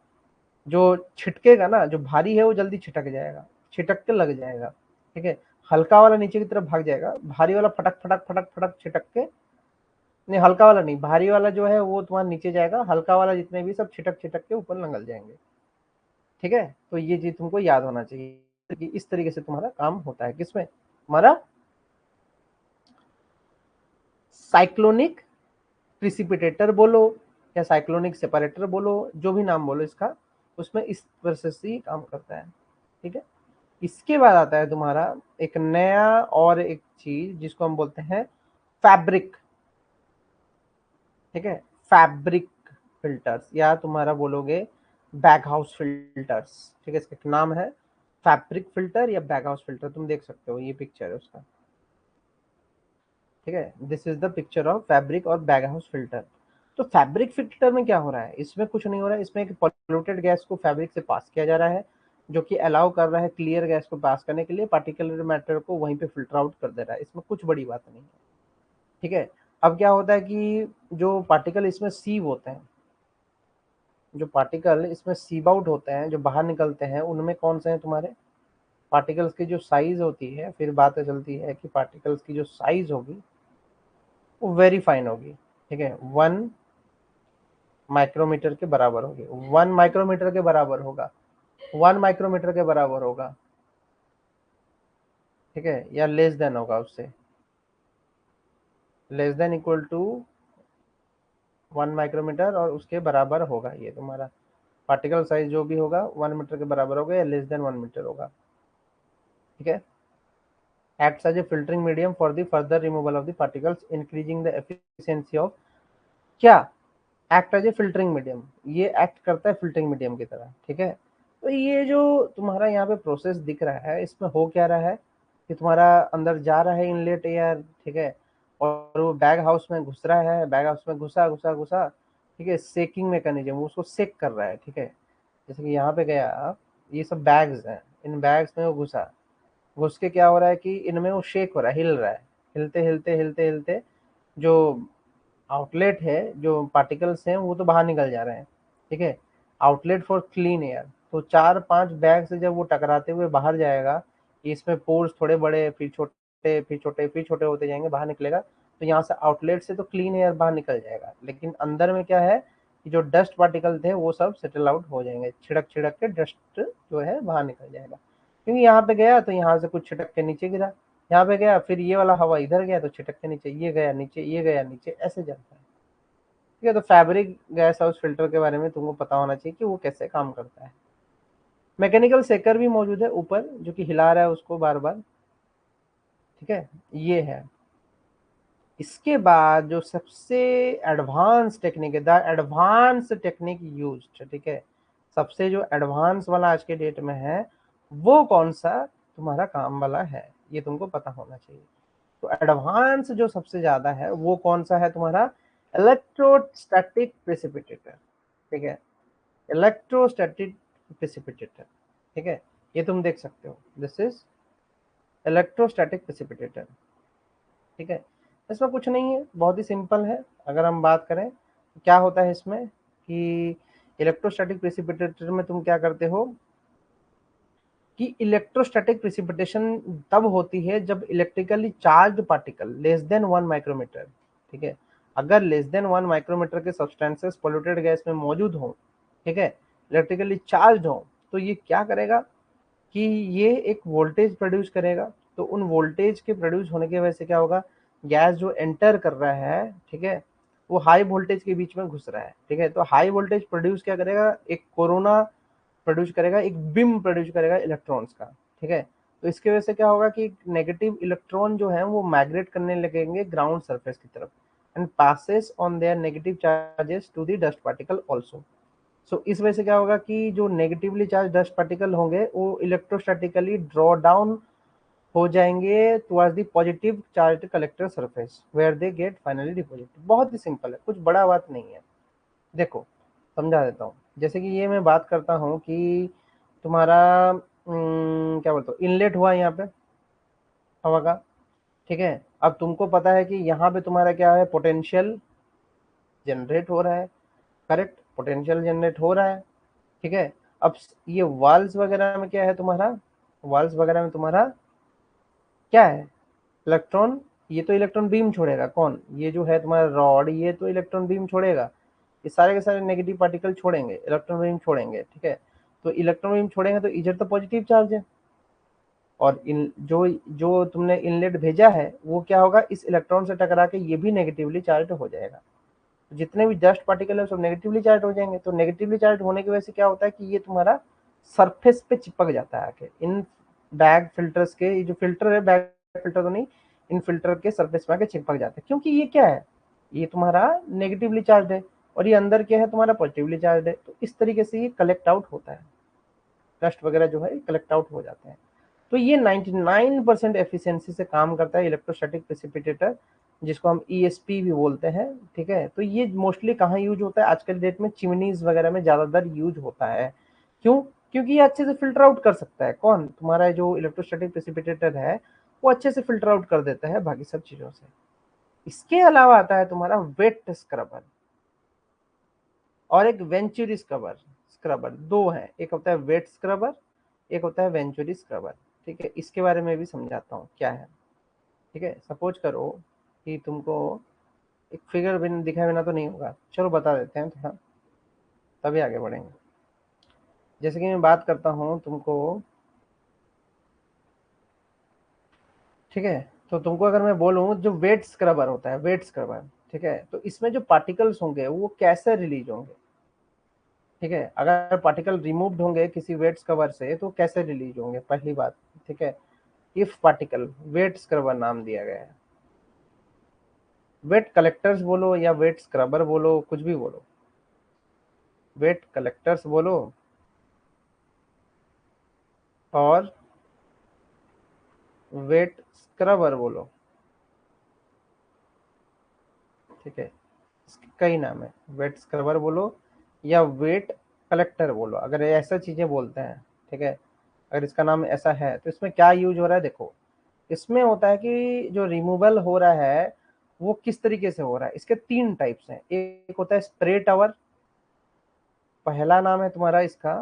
जो छिटकेगा ना, जो भारी है वो जल्दी छिटक जाएगा, छिटक के लग जाएगा। ठीक है, हल्का वाला नीचे की तरफ भाग जाएगा, भारी वाला फटक फटक फटक फटक छिटक के, नहीं हल्का वाला नहीं, भारी वाला जो है वो तुम्हारा नीचे जाएगा, हल्का वाला जितने भी सब छिटक छिटक के ऊपर निकल जाएंगे। ठीक है, तो ये चीज तुमको याद होना चाहिए कि इस तरीके से तुम्हारा काम होता है किसमें, हमारा साइक्लोनिक प्रिसिपिटेटर बोलो या साइक्लोनिक सेपरेटर बोलो, जो भी नाम बोलो इसका, उसमें इस प्रोसेस से काम करता है, ठीक है। इसके बाद आता है तुम्हारा एक नया और एक चीज जिसको हम बोलते हैं फैब्रिक, ठीक है। फैब्रिक फिल्टर्स या तुम्हारा बोलोगे बैग हाउस फिल्टर्स, ठीक है। इसका नाम है फैब्रिक फिल्टर या बैग हाउस फिल्टर। तुम देख सकते हो, ये पिक्चर है उसका, ठीक है। This is the picture of fabric और बैग हाउस फिल्टर। तो फैब्रिक फिल्टर में क्या हो रहा है, इसमें कुछ नहीं हो रहा है। इसमें एक पॉल्यूटेड गैस को फैब्रिक से पास किया जा रहा है, जो कि अलाउ कर रहा है क्लियर गैस को पास करने के लिए, पार्टिकुलर मैटर को वहीं पे फिल्टर आउट कर दे रहा है। इसमें कुछ बड़ी बात नहीं है, ठीक है। अब क्या होता है कि जो पार्टिकल इसमें सीव होते हैं, जो पार्टिकल इसमें सीव आउट होते हैं, जो बाहर निकलते हैं, उनमें कौन से हैं तुम्हारे पार्टिकल्स की जो साइज होती है, फिर बात चलती है कि पार्टिकल्स की जो साइज होगी वो वेरी फाइन होगी, ठीक है। 1 माइक्रोमीटर के बराबर होगी, 1 माइक्रोमीटर के बराबर होगा, 1 माइक्रोमीटर के बराबर होगा, ठीक है। या लेस देन होगा उससे, less than equal to 1 micrometre और उसके बराबर होगा। ये तुम्हारा पार्टिकल साइज जो भी होगा 1 मीटर के बराबर होगा या लेस देन 1 मीटर होगा, ठीक है। acts as a filtering medium for the further removal of the particles, increasing the efficiency of क्या act as a filtering medium, ये एक्ट करता है फिल्टरिंग मीडियम की तरह, ठीक है। तो ये जो तुम्हारा यहाँ पे प्रोसेस दिख रहा है, इसमें हो क्या रहा है कि तुम्हारा अंदर जा रहा है इनलेट एयर, ठीक है, और वो बैग हाउस में घुस रहा है, बैग हाउस में घुसा घुसा घुसा, ठीक है। सेकिंग मैकेनिज्म, वो उसको सेक कर रहा है, ठीक है। जैसे कि यहाँ पे गया, ये सब बैग्स हैं, इन बैग्स में वो घुसा, घुस के क्या हो रहा है कि इनमें वो शेक हो रहा है, हिल रहा है, हिलते हिलते हिलते हिलते जो आउटलेट है, जो पार्टिकल्स हैं वो तो बाहर निकल जा रहे हैं, ठीक है। आउटलेट फॉर क्लीन एयर, तो 4-5 बैग से जब वो टकराते हुए बाहर जाएगा, इसमें पोर्स थोड़े बड़े, फिर छोटे, फिर छोटे, फिर छोटे होते जाएंगे, बाहर निकलेगा। तो यहाँ से आउटलेट से तो क्लीन एयर बाहर निकल जाएगा, लेकिन अंदर में क्या है कि जो डस्ट पार्टिकल थे वो सब सेटल आउट हो जाएंगे, छिड़क छिड़क के डस्ट जो है बाहर निकल जाएगा। क्योंकि यहाँ पे गया तो यहाँ से कुछ छिटक के नीचे गिरा, यहाँ पे गया, फिर ये वाला हवा इधर गया तो छिटक के नीचे, ये गया नीचे, ये गया नीचे, ऐसे जाता है, ठीक है। तो फैब्रिक गैस हाउस फिल्टर के बारे में तुमको पता होना चाहिए कि वो कैसे काम करता है। मैकेनिकल सेकर भी मौजूद है ऊपर, जो कि हिला रहा है उसको बार बार, ठीक है। ये है। इसके बाद जो सबसे एडवांस टेक्निक है, द एडवांस टेक्निक यूज्ड, ठीक है, सबसे जो एडवांस वाला आज के डेट में है, वो कौन सा तुम्हारा काम वाला है, ये तुमको पता होना चाहिए। तो एडवांस जो सबसे ज्यादा है वो कौन सा है तुम्हारा, इलेक्ट्रोस्टैटिक प्रेसिपिटेटर, ठीक है। इलेक्ट्रोस्टैटिक प्रेसिपिटेटर, ठीक है। ये तुम देख सकते हो, दिस इज इलेक्ट्रोस्टैटिक प्रेसिपिटेटर, ठीक है। इसमें कुछ नहीं है, बहुत ही सिंपल है। अगर हम बात करें तो क्या होता है इसमें कि इलेक्ट्रोस्टैटिक प्रेसिपिटेटर में तुम क्या करते हो कि इलेक्ट्रोस्टैटिक प्रेसिपिटेशन तब होती है जब electrically charge particle less than 1 micrometre, ठीक है। अगर लेस देन 1 माइक्रोमीटर के सब्सटेंसेस पोल्यूटेड गैस में मौजूद हो, ठीक है, इलेक्ट्रिकली चार्ज हो, तो ये क्या करेगा कि ये एक वोल्टेज प्रोड्यूस करेगा। तो उन वोल्टेज के प्रोड्यूस होने की वजह से क्या होगा, गैस जो एंटर कर रहा है, ठीक है, वो हाई वोल्टेज के बीच में घुस रहा है, ठीक है। तो हाई वोल्टेज प्रोड्यूस क्या करेगा, एक कोरोना प्रोड्यूस करेगा, एक बिम प्रोड्यूस करेगा इलेक्ट्रॉन्स का, ठीक है। तो इसकी वजह से क्या होगा कि नेगेटिव इलेक्ट्रॉन जो है वो माइग्रेट करने लगेंगे ग्राउंड सरफेस की तरफ, and passes on their negative charges to the dust particle also. So इस वजह से क्या होगा कि जो नेगेटिवली चार्ज डस्ट पार्टिकल होंगे वो इलेक्ट्रोस्टैटिकली ड्रॉ डाउन हो जाएंगे towards the positive charge collector surface where they get finally deposited. बहुत ही सिंपल है, कुछ बड़ा बात नहीं है। देखो समझा देता हूँ। जैसे कि ये मैं बात करता हूँ कि तुम्हारा क्या बोलते हो, इनलेट हुआ यहाँ पे हवा का, ठीक है। अब तुमको पता है कि यहाँ पे तुम्हारा क्या है, पोटेंशियल जनरेट हो रहा है, करेक्ट, पोटेंशियल जनरेट हो रहा है, ठीक है। अब ये वाल्स वगैरह में क्या है तुम्हारा, वाल्स वगैरह में तुम्हारा क्या है, इलेक्ट्रॉन, ये तो इलेक्ट्रॉन बीम छोड़ेगा, कौन, ये जो है तुम्हारा रॉड, ये तो इलेक्ट्रॉन बीम छोड़ेगा, ये सारे के सारे नेगेटिव पार्टिकल छोड़ेंगे, इलेक्ट्रॉन बीम छोड़ेंगे, ठीक है। तो इलेक्ट्रॉन बीम छोड़ेंगे तो इधर तो पॉजिटिव चार्ज है, और इन जो जो तुमने इनलेट भेजा है वो क्या होगा, इस इलेक्ट्रॉन से टकरा के ये भी नेगेटिवली चार्ज हो जाएगा। तो जितने भी डस्ट पार्टिकल है सब नेगेटिवली चार्ज हो जाएंगे। तो नेगेटिवली चार्ज होने की वजह से क्या होता है कि ये तुम्हारा सरफेस पे चिपक जाता है आके। इन बैग फिल्टर्स के, ये जो फिल्टर है, बैग फिल्टर तो नहीं, इन फिल्टर के सरफेस में आके चिपक जाते हैं, क्योंकि ये क्या है, ये तुम्हारा नेगेटिवली चार्ज है और ये अंदर क्या है तुम्हारा पॉजिटिवली चार्ज है। तो इस तरीके से ये कलेक्ट आउट होता है, डस्ट वगैरह जो है कलेक्ट आउट हो जाते हैं। तो ये 99% एफिशिएंसी से काम करता है इलेक्ट्रोस्टैटिक प्रेसिपिटेटर, जिसको हम ईएसपी भी बोलते हैं। ठीक है, तो ये मोस्टली कहाँ यूज होता है, आज के डेट में चिमनीज वगैरह में ज्यादातर यूज होता है। क्यों? क्योंकि ये अच्छे से फिल्टर आउट कर सकता है। कौन? तुम्हारा जो इलेक्ट्रोस्टैटिक प्रेसिपिटेटर है वो अच्छे से फिल्टर आउट कर देता है बाकी सब चीजों से। इसके अलावा आता है तुम्हारा वेट स्क्रबर और एक वेंचुरी स्क्रबर। स्क्रबर दो है, एक होता है वेट स्क्रबर, एक होता है वेंचुरी स्क्रबर। ठीक है, इसके बारे में भी समझाता हूँ क्या है। ठीक है, सपोज करो कि तुमको एक फिगर बिन दिखाए बिना तो नहीं होगा, चलो बता देते हैं थोड़ा, तभी आगे बढ़ेंगे। जैसे कि मैं बात करता हूँ तुमको, ठीक है, तो तुमको अगर मैं बोलूँ जो वेट स्क्रबर होता है, वेट स्क्रबर, ठीक है, तो इसमें जो पार्टिकल्स होंगे वो कैसे रिलीज होंगे। ठीक है, अगर पार्टिकल रिमूव्ड होंगे किसी वेट स्क्रबर से तो कैसे रिलीज होंगे, पहली बात। ठीक है, इफ पार्टिकल, वेट स्क्रबर नाम दिया गया है। वेट कलेक्टर्स बोलो या वेट स्क्रबर बोलो, कुछ भी बोलो, वेट कलेक्टर्स बोलो और वेट स्क्रबर बोलो। ठीक है, इसके कई नाम है, वेट स्क्रबर बोलो या वेट कलेक्टर बोलो, अगर ऐसा चीजें बोलते हैं। ठीक है, अगर इसका नाम ऐसा है तो इसमें क्या यूज हो रहा है देखो। इसमें होता है कि जो रिमूवल हो रहा है वो किस तरीके से हो रहा है। इसके तीन टाइप्स हैं। एक होता है स्प्रे टावर, पहला नाम है तुम्हारा इसका,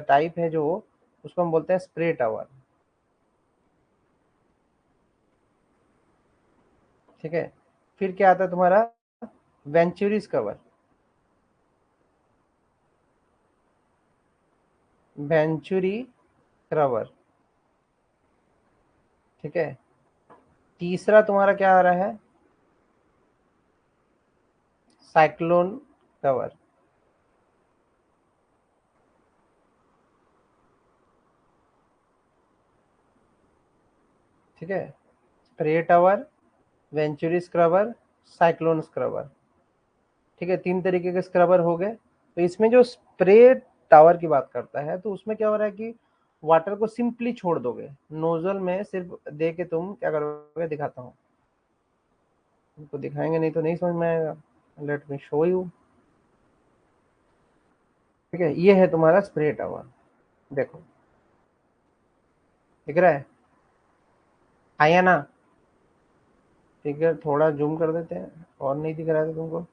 टाइप है जो, उसको हम बोलते हैं स्प्रे टावर। ठीक है, फिर क्या आता है तुम्हारा वेंचुरीज कवर, वेंचुरी कवर। ठीक है, तीसरा तुम्हारा क्या आ रहा है, साइक्लोन कवर। ठीक है, spray tower, venturi scrubber, cyclone scrubber. ठीक है, तीन तरीके के स्क्रबर हो गए। तो इसमें जो स्प्रे टावर की बात करता है तो उसमें क्या हो रहा है कि वाटर को सिंपली छोड़ दोगे नोजल में, सिर्फ दे के तुम क्या करोगे, दिखाता हूँ तुमको, दिखाएंगे नहीं तो नहीं समझ में आएगा। Let me show you. ठीक है, ये है तुम्हारा स्प्रे टावर, देखो दिख रहा है, आया ना। ठीक है, थोड़ा जूम कर देते हैं और नहीं दिख रहा है तो तुमको,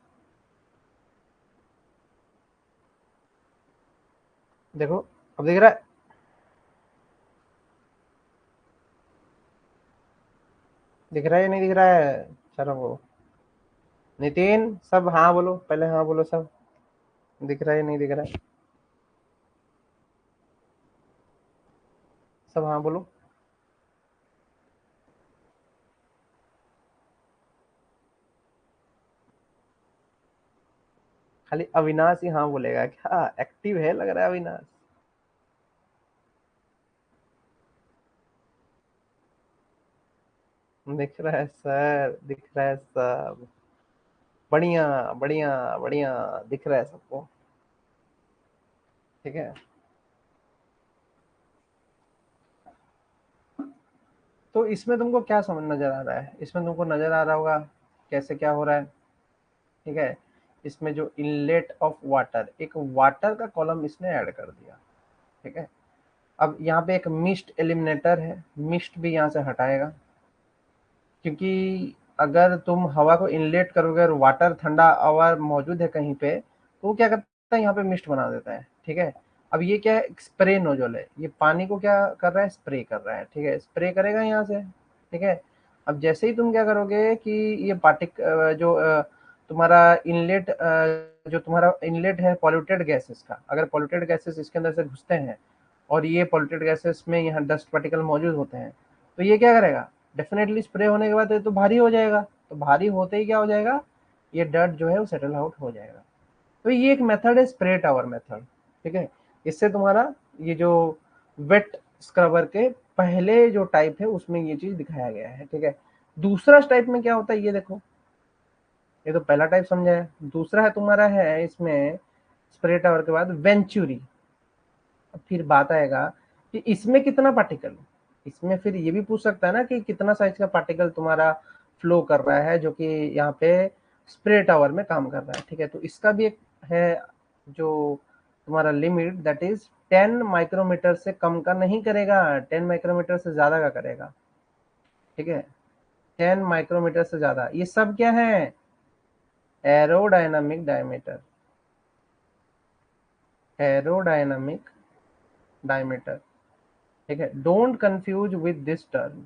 देखो अब दिख रहा है। दिख रहा है या नहीं दिख रहा है, चलो वो, नितिन सब हाँ बोलो, पहले हाँ बोलो सब, दिख रहा है या नहीं दिख रहा है, सब हाँ बोलो। खाली अविनाश ही हाँ बोलेगा, क्या एक्टिव है लग रहा है अविनाश। दिख रहा है सर, दिख रहा है सब, बढ़िया बढ़िया बढ़िया, दिख रहा है सबको। ठीक है, तो इसमें तुमको क्या समझ नजर आ रहा है, इसमें तुमको नजर आ रहा होगा कैसे क्या हो रहा है। ठीक है, इसमें जो इनलेट ऑफ वाटर, एक वाटर का कॉलम इसने ऐड कर दिया। ठीक है, अब यहाँ पे एक मिस्ट एलिमिनेटर है, मिस्ट भी यहाँ से हटाएगा, क्योंकि अगर तुम हवा को इनलेट करोगे और वाटर ठंडा हवा मौजूद है कहीं पे तो वो क्या करता है, यहाँ पे मिस्ट बना देता है। ठीक है, अब ये क्या है, स्प्रे नोजल है, ये पानी को क्या कर रहा है, स्प्रे कर रहा है। ठीक है, स्प्रे करेगा यहाँ से। ठीक है, अब जैसे ही तुम क्या करोगे कि ये जो तुम्हारा इनलेट, जो तुम्हारा इनलेट है पॉल्यूटेड गैसेस का, अगर पॉल्यूटेड गैसेस इसके अंदर से घुसते हैं और ये पॉल्यूटेड गैसेस में यहाँ डस्ट पार्टिकल मौजूद होते हैं, तो ये क्या करेगा, डेफिनेटली स्प्रे होने के बाद ये तो भारी हो जाएगा, तो भारी होते ही क्या हो जाएगा, ये डर्ट जो है वो सेटल आउट हो जाएगा। तो ये एक मेथड है स्प्रे टावर मेथड, ठीक है। इससे तुम्हारा ये जो वेट स्क्रबर के पहले जो टाइप है उसमें ये चीज दिखाया गया है, ठीक है। दूसरा टाइप में क्या होता है ये देखो, ये तो पहला टाइप समझा है। दूसरा है तुम्हारा है इसमें स्प्रे टावर के बाद वेंचुरी। फिर बात आएगा कि इसमें कितना पार्टिकल, इसमें फिर ये भी पूछ सकता है ना कि कितना साइज का पार्टिकल तुम्हारा फ्लो कर रहा है जो कि यहाँ पे स्प्रे टावर में काम कर रहा है, ठीक है। तो इसका भी एक है जो तुम्हारा लिमिट, दैट इज 10 माइक्रोमीटर से कम का नहीं करेगा, 10 माइक्रोमीटर से ज्यादा का करेगा, ठीक है। 10 माइक्रोमीटर से ज्यादा, ये सब क्या है, एरोडायनामिक डायमीटर, एरोडायनामिक डायमीटर, ठीक है। Don't confuse with this term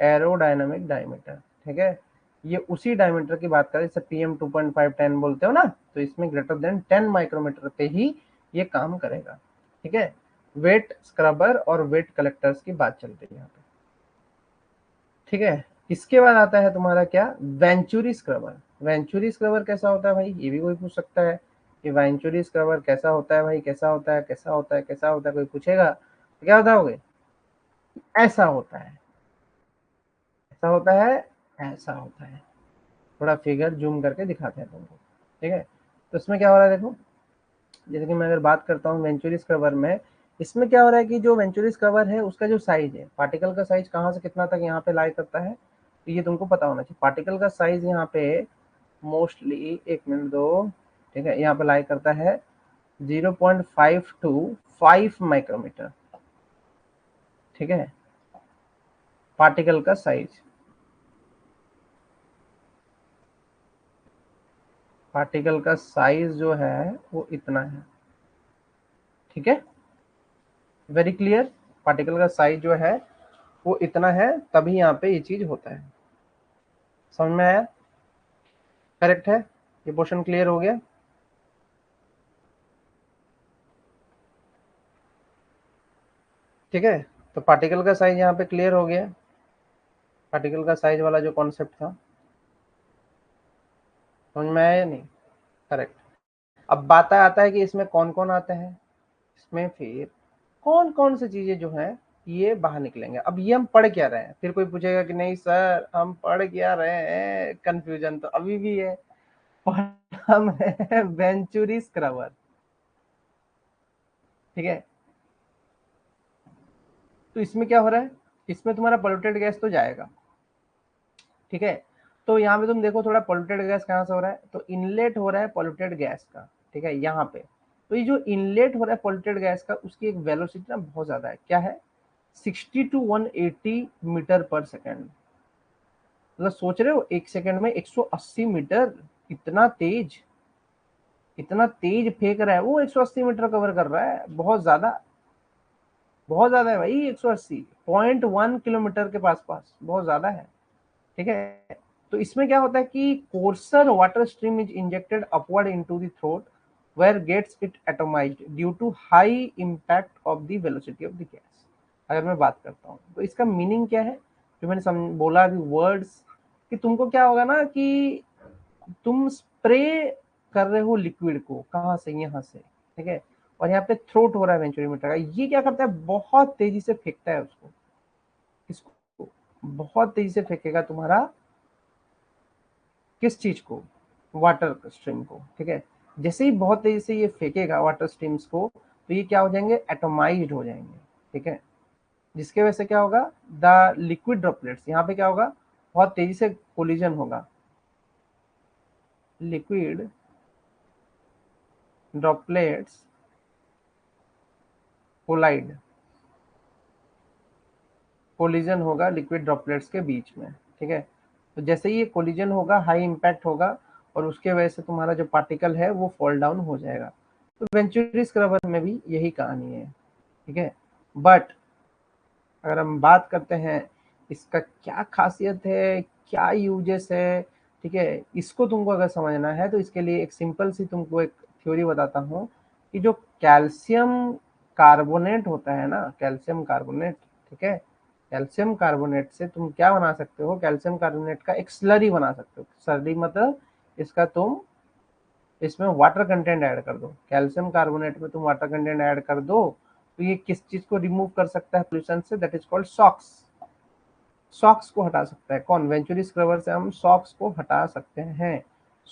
aerodynamic diameter, ठीक है। ये उसी डायमीटर की बात करें जैसे पीएम 2.5 10 बोलते हो ना, तो इसमें ग्रेटर देन 10 माइक्रोमीटर पे ही ये काम करेगा, ठीक है। वेट स्क्रबर और वेट कलेक्टर्स की बात चल रही है यहाँ पे, ठीक है। इसके बाद आता है तुम्हारा क्या, वेंचुरी स्क्रबर। वेंचुरी स्क्रबर कैसा होता है भाई, ये भी कोई पूछ सकता है कि वेंचुरी स्क्रबर कैसा होता है भाई, कैसा होता है, कैसा होता है, कैसा होता है, कोई पूछेगा तो क्या बताओगे, ऐसा होता है, ऐसा होता है, ऐसा होता है। थोड़ा फिगर जूम करके दिखाते हैं तुमको, ठीक है। तो इसमें क्या हो रहा है देखो, जैसे कि मैं अगर बात करता हूँ वेंचुरिस कवर में, इसमें क्या हो रहा है कि जो वेंचुरिस कवर है उसका जो साइज है, पार्टिकल का साइज कहाँ से कितना तक यहाँ पे लाई करता है, तो ये तुमको पता होना चाहिए। पार्टिकल का साइज यहाँ पे मोस्टली, एक मिनट दो, ठीक है, यहाँ पे लाई करता है 0.5 to 5 माइक्रोमीटर, ठीक है। पार्टिकल का साइज, पार्टिकल का साइज जो है वो इतना है, ठीक है। वेरी क्लियर, पार्टिकल का साइज जो है वो इतना है, तभी यहाँ पे ये चीज होता है। समझ में आया, करेक्ट है, ये पोर्शन क्लियर हो गया, ठीक है। तो पार्टिकल का साइज यहाँ पे क्लियर हो गया, पार्टिकल का साइज वाला जो कॉन्सेप्ट था, समझ में आया या नहीं, करेक्ट। अब बात आता है कि इसमें कौन कौन आते हैं, इसमें फिर कौन कौन सी चीजें जो है ये बाहर निकलेंगे। अब ये हम पढ़ क्या रहे हैं, फिर कोई पूछेगा कि नहीं सर हम पढ़ क्या रहे हैं, कंफ्यूजन तो अभी भी है। हम है वेंचुरी स्क्रबर, ठीक है। तो इसमें क्या हो रहा है, इसमें तुम्हारा पोल्यूटेड गैस तो जाएगा, ठीक है। तो यहाँ पे तुम देखो थोड़ा पोल्यूटेड गैस कहाँ से हो रहा है, तो इनलेट हो रहा है पोल्यूटेड गैस का, ठीक है, यहाँ पे। तो ये जो इनलेट हो रहा है पोल्यूटेड गैस का, उसकी एक वेलोसिटी ना बहुत ज्यादा है, क्या है, 60 to 180 मीटर पर सेकेंड। मतलब सोच रहे हो एक सेकेंड में 180 मीटर, इतना तेज, इतना तेज फेंक रहा है वो, 180 मीटर कवर कर रहा है, बहुत ज्यादा, बहुत ज्यादा है भाई, 180 0.1 किलोमीटर के पास पास, बहुत ज्यादा है, ठीक है। तो इसमें क्या होता है कि coarser water stream is injected upward into the throat where gets it atomised due to high impact of the velocity of the gas. अगर मैं बात करता हूँ तो इसका मीनिंग क्या है, जो मैंने बोला अभी वर्ड्स, कि तुमको क्या होगा ना कि तुम स्प्रे कर रहे हो लिक्विड को, कहाँ से, यहाँ से, ठीक है। और यहाँ पे थ्रोट हो रहा है वेंचुरीमीटर का, ये क्या करता है, बहुत तेजी से फेंकता है उसको, इसको बहुत तेजी से फेंकेगा तुम्हारा, किस चीज को, वाटर स्ट्रीम को, ठीक है। जैसे ही बहुत तेजी से ये फेंकेगा वाटर स्ट्रीम्स को, तो ये क्या हो जाएंगे, एटोमाइज्ड हो जाएंगे, ठीक है। जिसके वजह से क्या होगा, द लिक्विड ड्रॉपलेट्स, यहाँ पे क्या होगा, बहुत तेजी से कोलिजन होगा, लिक्विड ड्रॉपलेट्स कोलाइड, कोलिजन होगा लिक्विड ड्रॉपलेट्स के बीच में, ठीक है। तो जैसे ही ये कोलिजन होगा, हाई इंपैक्ट होगा, और उसके वजह से तुम्हारा जो पार्टिकल है वो फॉल डाउन हो जाएगा। तो वेंचुरी स्क्रबर में भी यही कहानी है, ठीक है। बट अगर हम बात करते हैं इसका क्या खासियत है, क्या यूजेस है, ठीक है, इसको तुमको अगर समझना है तो इसके लिए एक सिंपल सी तुमको एक थ्योरी बताता हूँ कि जो कैल्शियम कार्बोनेट होता है ना, कैल्शियम कार्बोनेट, ठीक है, कैल्शियम कार्बोनेट से तुम क्या बना सकते हो, कैल्शियम कार्बोनेट का एक स्लरी बना सकते हो। स्लरी मतलब इसका तुम इसमें वाटर कंटेंट ऐड कर दो, कैल्शियम कार्बोनेट में तुम वाटर कंटेंट ऐड कर दो, तो ये किस चीज को रिमूव कर सकता है पोल्यूशन से, that is called socks. Socks को हटा सकता है कौन, वेंचुरी स्क्रबर से हम सॉक्स को हटा सकते हैं।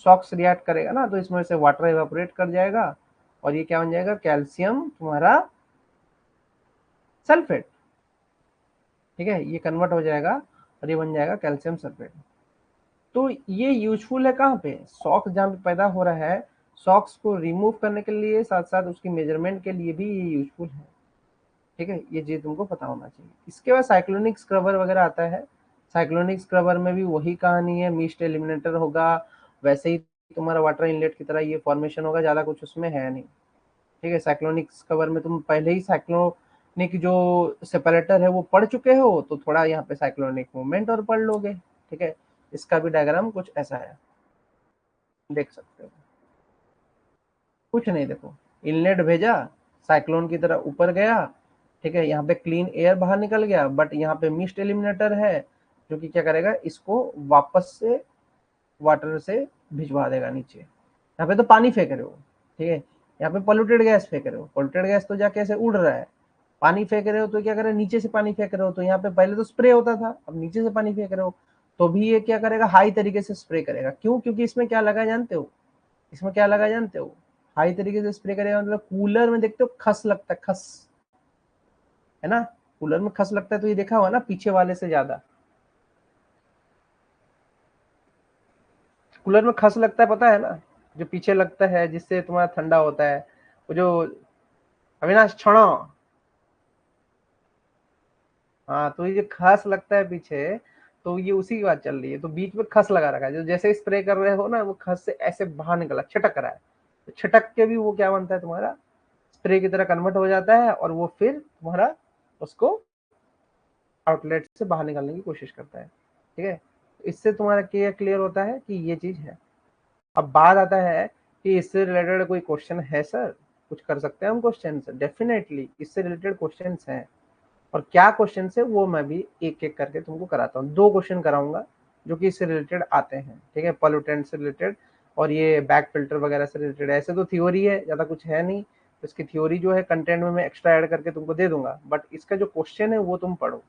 सॉक्स रिएक्ट करेगा ना तो इसमें से वाटर इवेपोरेट कर जाएगा और ये क्या बन जाएगा, कैल्शियम तुम्हारा सल्फेट। ठीक है, ये कन्वर्ट हो जाएगा और ये बन जाएगा कैल्शियम सल्फेट। तो ये यूजफुल है कहाँ पे, सॉक्स जहाँ पे पैदा हो रहा है, सॉक्स को रिमूव करने के लिए, साथ साथ उसकी मेजरमेंट के लिए भी ये यूजफुल है। ठीक है, ये चीज तुमको पता होना चाहिए। इसके बाद साइक्लोनिक स्क्रबर वगैरह आता है। साइक्लोनिक स्क्रबर में भी वही कहानी है, मिस्ट एलिमिनेटर होगा, वैसे ही तुम्हारा वाटर इनलेट की तरह ये फॉर्मेशन होगा, ज्यादा कुछ उसमें है नहीं। ठीक है, साइक्लोनिक स्क्रबर में तुम पहले ही साइक्लोनिक जो सेपरेटर है वो पढ़ चुके हो, तो थोड़ा यहाँ पे साइक्लोनिक मूवमेंट और पढ़ लोगे। ठीक है, इसका भी डायग्राम कुछ ऐसा है, देख सकते हो। कुछ नहीं, देखो इनलेट भेजा, साइक्लोन की तरह ऊपर गया। ठीक है, यहाँ पे क्लीन एयर बाहर निकल गया, बट यहाँ पे मिस्ट एलिमिनेटर है जो कि क्या करेगा, इसको वापस से वाटर से भिजवा देगा नीचे। यहाँ पे तो पानी फेंक रहे हो, ठीक है, यहाँ पे पोल्यूटेड गैस फेंक रहे हो, पोल्यूटेड गैस तो जाके ऐसे उड़ रहा है। पानी फेंक रहे हो तो क्या करे, नीचे से पानी फेंक रहे हो, तो यहाँ पे पहले तो स्प्रे होता था, अब नीचे से पानी फेंक रहे हो, तो भी ये क्या करेगा, हाई तरीके से स्प्रे करेगा। क्यों, क्योंकि इसमें क्या लगा जानते हो, इसमें क्या लगा जानते हो, हाई तरीके से स्प्रे करेगा मतलब कूलर में देखते हो खस लगता है, खस, है ना, कूलर में खस लगता है, तो ये देखा हुआ ना पीछे वाले से ज्यादा, कूलर में खस लगता है पता है ना, जो पीछे लगता है जिससे तुम्हारा ठंडा होता है, वो जो अविनाश क्षण, हाँ, तो ये जो खस लगता है पीछे, तो ये उसी की बात चल रही है। तो बीच में खस लगा रखा है, जो जैसे स्प्रे कर रहे हो ना, वो खस से ऐसे बाहर निकला, छिटक रहा है, तो छिटक के भी वो क्या बनता है, तुम्हारा स्प्रे की तरह कन्वर्ट हो जाता है, और वो फिर तुम्हारा उसको आउटलेट से बाहर निकालने की कोशिश करता है। ठीक है, इससे तुम्हारा क्या क्लियर होता है कि ये चीज है। अब बात आता है कि इससे रिलेटेड कोई क्वेश्चन है सर, कुछ कर सकते हैं हम क्वेश्चन, डेफिनेटली इससे रिलेटेड क्वेश्चन हैं, और क्या क्वेश्चन है वो मैं भी एक एक करके तुमको कराता हूँ। 2 क्वेश्चन कराऊंगा जो कि इससे रिलेटेड आते हैं। ठीक है, पॉल्यूटेंट से रिलेटेड और ये बैक फिल्टर वगैरह से रिलेटेड। ऐसे तो थ्योरी है, ज्यादा कुछ है नहीं, तो इसकी थ्योरी जो है कंटेंट में मैं एक्स्ट्रा ऐड करके तुमको दे दूंगा, बट इसका जो क्वेश्चन है वो तुम पढ़ो।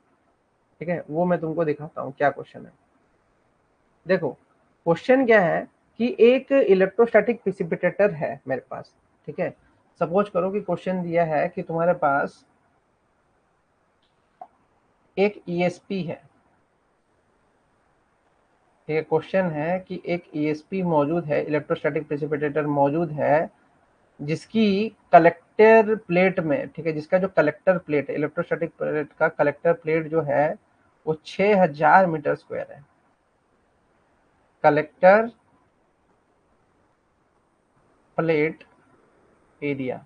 ठीक है, वो मैं तुमको दिखाता हूँ क्या क्वेश्चन है। देखो क्वेश्चन क्या है कि एक इलेक्ट्रोस्टैटिक प्रिसिपिटेटर है मेरे पास। ठीक है, सपोज करो कि क्वेश्चन दिया है कि तुम्हारे पास एक ईएसपी है। ठीक है, क्वेश्चन है कि एक ईएसपी मौजूद है, इलेक्ट्रोस्टैटिक प्रिसिपिटेटर मौजूद है, जिसकी कलेक्टर प्लेट में, ठीक है, जिसका जो कलेक्टर प्लेट है, इलेक्ट्रोस्टैटिक प्लेट का कलेक्टर प्लेट जो है वो 6000 मीटर स्क्वायर है। कलेक्टर प्लेट एरिया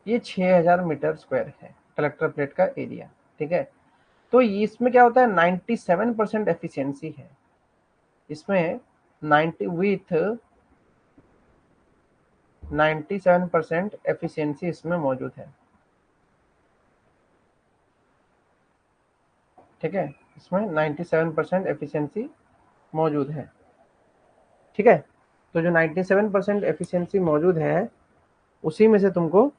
ये 6000 मीटर स्क्वायर है, कलेक्टर प्लेट का एरिया। ठीक है, तो इसमें क्या होता है, 97% एफिशिएंसी है इसमें, 90 विथ 97% एफिशिएंसी इसमें मौजूद है। ठीक है, इसमें 97% एफिशिएंसी मौजूद है। ठीक है, तो जो 97% एफिशिएंसी मौजूद है उसी में से तुमको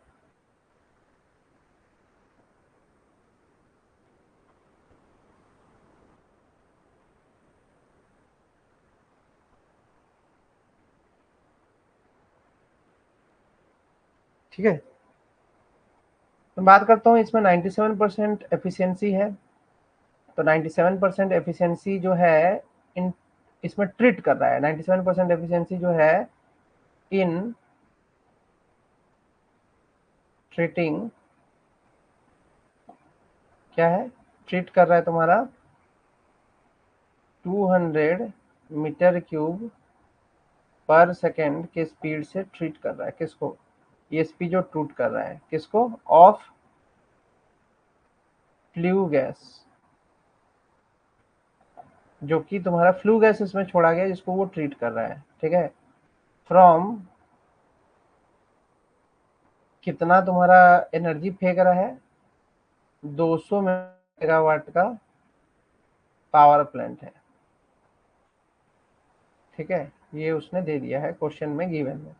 ठीक है, तो बात करता हूँ, इसमें 97% एफिशिएंसी है, तो 97% एफिशिएंसी जो है इन इसमें ट्रीट कर रहा है, 97% एफिशिएंसी जो है इन ट्रीटिंग, क्या है, ट्रीट कर रहा है तुम्हारा 200 मीटर क्यूब पर सेकेंड के स्पीड से ट्रीट कर रहा है, किसको, ईएसपी जो ट्रूट कर रहा है, किसको, ऑफ फ्लू गैस, जो कि तुम्हारा फ्लू गैस इसमें छोड़ा गया जिसको वो ट्रीट कर रहा है। ठीक है, फ्रॉम, कितना तुम्हारा एनर्जी फेंक रहा है, 200 मेगावाट का पावर प्लांट है। ठीक है, ये उसने दे दिया है क्वेश्चन में, गिवन में।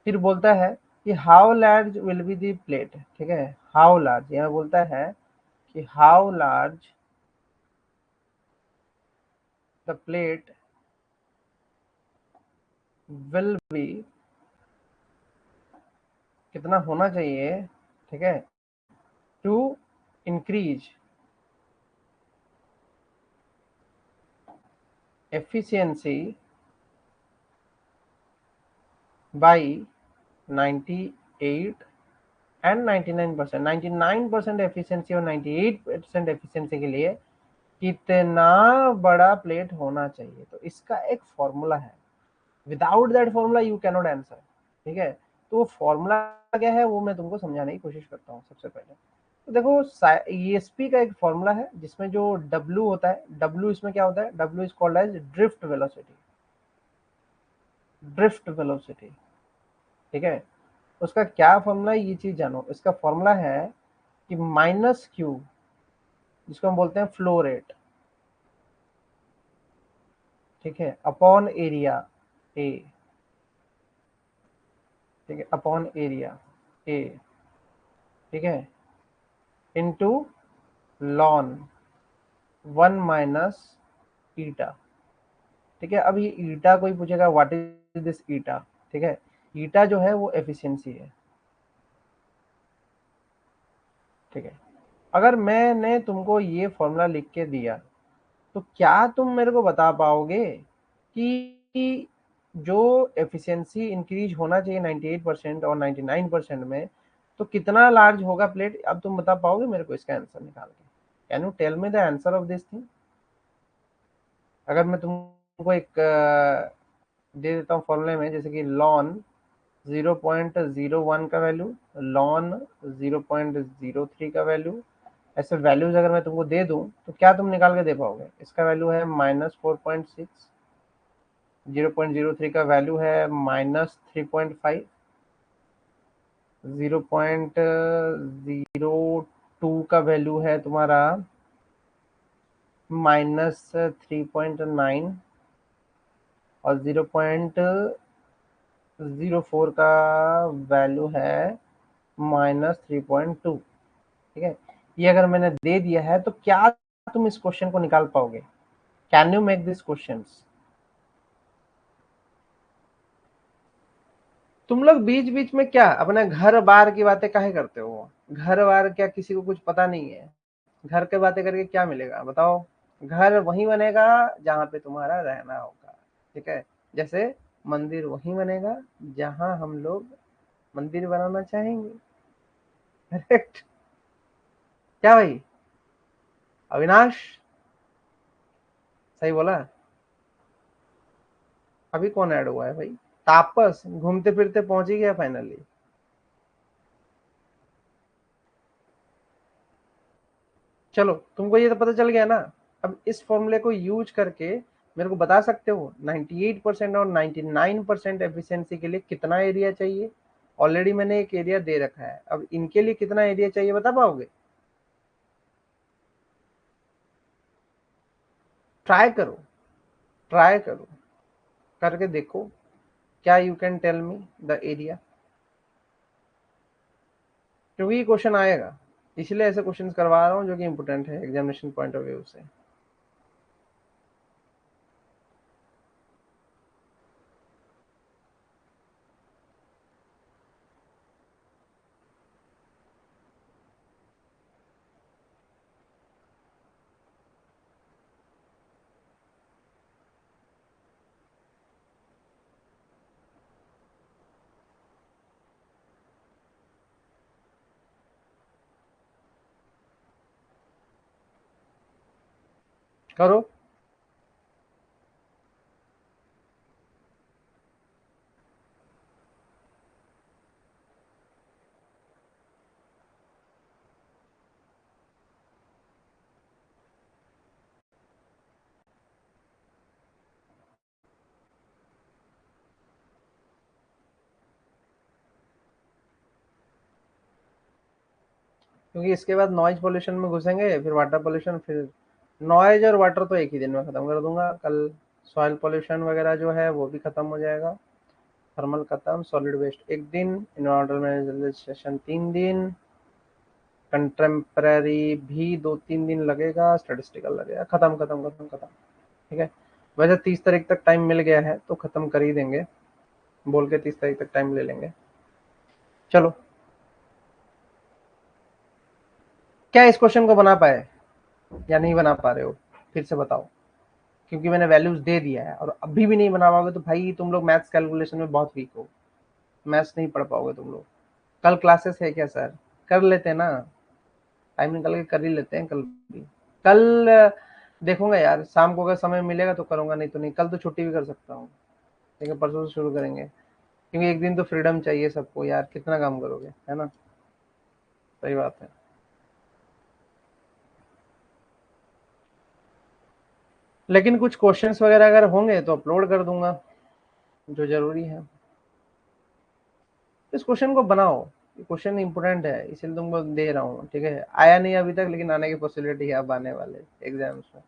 फिर बोलता है कि how large will be the plate, ठीक है, हाउ लार्ज, यहाँ बोलता है कि how large the plate will be, कितना होना चाहिए, ठीक है, to increase efficiency by 98 and 99%, 99% efficiency और 98% एफिशिएंसी के लिए कितना बड़ा प्लेट होना चाहिए। तो इसका एक फॉर्मूला है, without that formula you cannot answer, ठीक है। तो वो फॉर्मूला क्या है वो मैं तुमको समझाने की कोशिश करता हूँ। सबसे पहले तो देखो, ईएसपी का एक फॉर्मूला है जिसमें जो W होता है, W इसमें क्या होता है, W is called as drift velocity, drift velocity, ठीक है। उसका क्या फॉर्मूला है ये चीज जानो। इसका फॉर्मूला है कि माइनस क्यू, जिसको हम बोलते हैं फ्लो रेट, ठीक है, अपॉन एरिया ए, ठीक है, अपॉन एरिया ए, ठीक है, इनटू लॉन 1 - ईटा, ठीक है। अब ये ईटा कोई पूछेगा व्हाट इज दिस ईटा, ठीक है। ईटा जो है वो एफिशिएंसी है, ठीक है। अगर मैंने तुमको ये फॉर्मूला लिख के दिया तो क्या तुम मेरे को बता पाओगे कि जो एफिशिएंसी इंक्रीज होना चाहिए 98% और 99% में, तो कितना लार्ज होगा प्लेट? अब तुम बता पाओगे मेरे को इसका आंसर निकाल के? Can you tell me the answer of this thing? अगर मैं तुमको एक दे देता हूँ फॉर्मूले में, जैसे कि लॉन 0.01 का वैल्यू, लॉन 0.03 का वैल्यू, ऐसे वैल्यूज अगर मैं तुमको दे दूं तो क्या तुम निकाल के दे पाओगे? इसका वैल्यू है -4.6, 0.03 का वैल्यू है -3.5, 0.02 का वैल्यू है तुम्हारा -3.9, और 0.04 का वैल्यू है -3.2, ठीक है। ये अगर मैंने दे दिया है तो क्या तुम इस क्वेश्चन को निकाल पाओगे? Can you make this questions? तुम लोग बीच बीच में क्या अपने घर बार की बातें काहे करते हो? घर बार क्या किसी को कुछ पता नहीं है? घर के बातें करके क्या मिलेगा बताओ? घर वहीं बनेगा जहाँ पे तुम्हारा रहना होगा, ठीक है। जैसे मंदिर वहीं बनेगा जहाँ हम लोग मंदिर बनाना चाहेंगे, करेक्ट? क्या भाई अविनाश, सही बोला? अभी कौन ऐड हुआ है भाई? तापस घूमते फिरते पहुंच ही गया फाइनली। चलो तुमको ये तो पता चल गया ना। अब इस फॉर्मूले को यूज करके मेरे को बता सकते हो 98% और 99% एफिशिएंसी के लिए कितना एरिया चाहिए? ऑलरेडी मैंने एक एरिया दे रखा है, अब इनके लिए कितना एरिया चाहिए बता पाओगे? ट्राई करो, ट्राई करो, करके देखो, क्या you can tell me the area? क्योंकि ये क्वेश्चन आएगा, इसलिए ऐसे क्वेश्चन करवा रहा हूँ जो कि इंपोर्टेंट है एग्जामिनेशन पॉइंट ऑफ व्यू से। करो। क्योंकि इसके बाद नॉइज पोल्यूशन में घुसेंगे, फिर वाटर पोल्यूशन, फिर नॉइज और वाटर तो एक ही दिन में खत्म कर दूंगा कल। सॉइल पोल्यूशन वगैरह जो है वो भी खत्म हो जाएगा, थर्मल खत्म, सॉलिड वेस्ट 1 दिन, इन्वायरमेंटल सेशन 3 दिन, कंटेम्पररी भी 2-3 दिन लगेगा, स्टैटिस्टिकल लगेगा, खत्म खत्म खत्म खत्म। ठीक है, वैसे 30 तारीख तक टाइम मिल गया है तो खत्म कर ही देंगे, बोल के 30 तारीख तक टाइम ले लेंगे। चलो, क्या इस क्वेश्चन को बना पाए या नहीं बना पा रहे हो, फिर से बताओ, क्योंकि मैंने वैल्यूज दे दिया है और अभी भी नहीं बना पाओगे तो भाई तुम लोग मैथ्स कैलकुलेशन में बहुत वीक हो, मैथ्स नहीं पढ़ पाओगे तुम लोग। कल क्लासेस है क्या सर? कर लेते हैं ना, टाइम निकाल के कर ही लेते हैं कल भी। कल देखूंगा यार, शाम को अगर समय मिलेगा तो करूंगा, नहीं तो नहीं, कल तो छुट्टी भी कर सकता हूँ, ठीक है, परसों से शुरू करेंगे, क्योंकि एक दिन तो फ्रीडम चाहिए सबको यार, कितना काम करोगे, है ना? सही बात है। लेकिन कुछ क्वेश्चंस वगैरह अगर होंगे तो अपलोड कर दूंगा, जो जरूरी है। इस क्वेश्चन को बनाओ, ये क्वेश्चन इंपोर्टेंट है, इसलिए तुमको दे रहा हूँ, ठीक है? आया नहीं अभी तक, लेकिन आने की पॉसिबिलिटी है अब आने वाले एग्जाम्स में,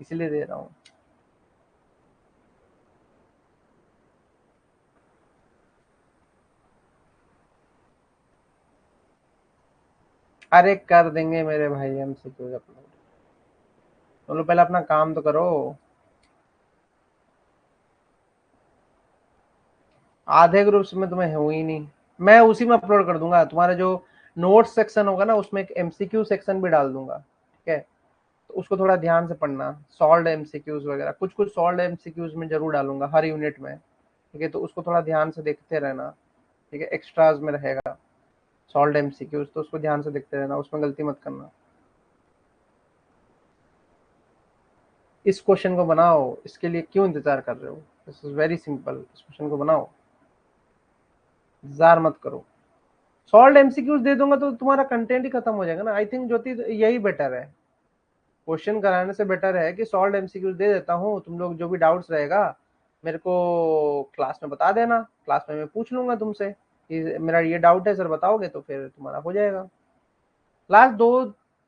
इसलिए दे रहा हूँ। अरे कर देंगे मेरे भाई, हमसे क्यों अपलोड, तुम लोग पहले अपना काम तो करो। आधे ग्रुप्स में तुम्हें हो ही नहीं, मैं उसी में अपलोड कर दूंगा, तुम्हारा जो नोट्स सेक्शन होगा ना उसमें एक एमसीक्यू सेक्शन भी डाल दूंगा, ठीक है? तो उसको थोड़ा ध्यान से पढ़ना, सॉल्व एमसीक्यूज वगैरह, कुछ कुछ सॉल्व एमसीक्यूज में जरूर डालूंगा हर यूनिट में, ठीक है? तो उसको थोड़ा ध्यान से देखते रहना, ठीक है? एक्स्ट्राज में रहेगा सॉल्व एमसीक्यूज, तो उसको ध्यान से देखते रहना, उसमें गलती मत करना। इस क्वेश्चन को बनाओ, इसके लिए क्यों इंतजार कर रहे हो? दिस इज वेरी सिंपल, इस क्वेश्चन को बनाओ, इंतजार मत करो। सॉल्व एमसीक्यूज दे दूंगा तो तुम्हारा कंटेंट ही खत्म हो जाएगा ना। आई थिंक ज्योति यही बेटर है, क्वेश्चन कराने से बेटर है कि सॉल्व एमसीक्यूज दे देता हूँ, तुम लोग जो भी डाउट्स रहेगा मेरे को क्लास में बता देना, क्लास में मैं पूछ लूंगा तुमसे कि मेरा ये डाउट है सर, बताओगे तो फिर तुम्हारा हो जाएगा। लास्ट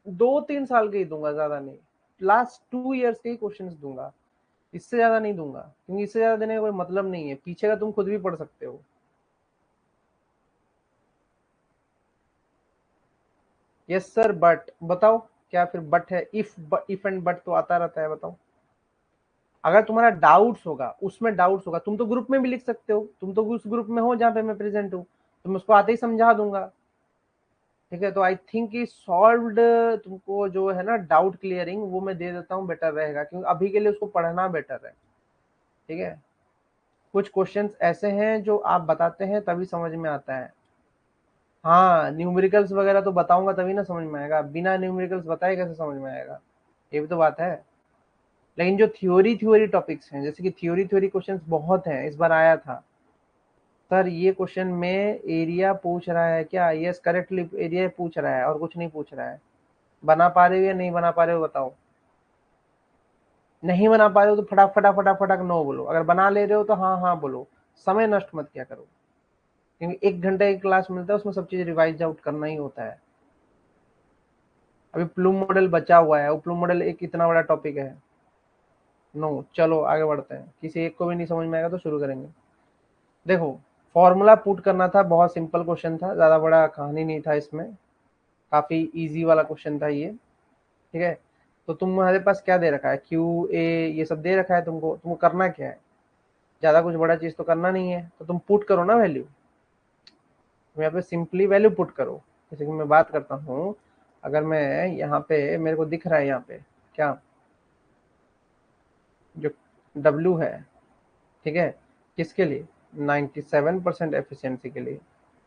2-3 साल के ही दूंगा, ज्यादा नहीं, लास्ट 2 ईयर्स के ही क्वेश्चन दूंगा, इससे ज्यादा नहीं दूंगा, क्योंकि इससे ज्यादा देने का कोई मतलब नहीं है, पीछे का तुम खुद भी पढ़ सकते हो। यस सर, बट बताओ क्या फिर बट है? इफ एंड बट तो आता रहता है, बताओ। अगर तुम्हारा डाउट्स होगा, उसमें डाउट्स होगा, तुम तो ग्रुप में भी लिख सकते हो, तुम तो उस ग्रुप में हो जहाँ पे मैं प्रेजेंट हूँ, तो मैं उसको आते ही समझा दूंगा, ठीक है? तो आई थिंक कि सॉल्व्ड, तुमको जो है ना डाउट क्लियरिंग, वो मैं दे देता हूँ, बेटर रहेगा, क्योंकि अभी के लिए उसको पढ़ना बेटर है, ठीक है? कुछ क्वेश्चंस ऐसे हैं जो आप बताते हैं तभी समझ में आता है। हाँ, न्यूमेरिकल्स वगैरह तो बताऊंगा तभी ना समझ में आएगा, बिना न्यूमेरिकल्स बताए कैसे समझ में आएगा, ये भी तो बात है। लेकिन जो थ्योरी थ्योरी टॉपिक्स हैं, जैसे कि थ्योरी थ्योरी क्वेश्चंस बहुत हैं, इस बार आया था सर ये क्वेश्चन में, एरिया पूछ रहा है क्या? यस करेक्टली, एरिया पूछ रहा है और कुछ नहीं पूछ रहा है। बना पा रहे हो या नहीं बना पा रहे हो, बताओ। नहीं बना पा रहे हो तो फटाक फटाक फटाक फटाक नो बोलो, अगर बना ले रहे हो तो हाँ हाँ बोलो, समय नष्ट मत किया करो, क्योंकि 1 घंटे की क्लास मिलता है, उसमें सब चीज रिवाइज आउट करना ही होता है। अभी प्लूम मॉडल बचा हुआ है, वो प्लूम मॉडल एक इतना बड़ा टॉपिक है। नो, चलो आगे बढ़ते हैं, किसी एक को भी नहीं समझ में आएगा तो शुरू करेंगे। देखो, फॉर्मूला पुट करना था, बहुत सिंपल क्वेश्चन था, ज्यादा बड़ा कहानी नहीं था इसमें, काफी इजी वाला क्वेश्चन था ये, ठीक है? तो तुम्हारे पास क्या दे रखा है, क्यू ए ये सब दे रखा है, तुमको करना क्या है? ज्यादा कुछ बड़ा चीज तो करना नहीं है, तो तुम पुट करो ना वैल्यू, तुम यहाँ पे सिंपली वैल्यू पुट करो। जैसे कि मैं बात करता हूँ, अगर मैं यहाँ पे, मेरे को दिख रहा है यहाँ पे क्या, जो W है, ठीक है, किसके लिए? 97% एफिशिएंसी के लिए।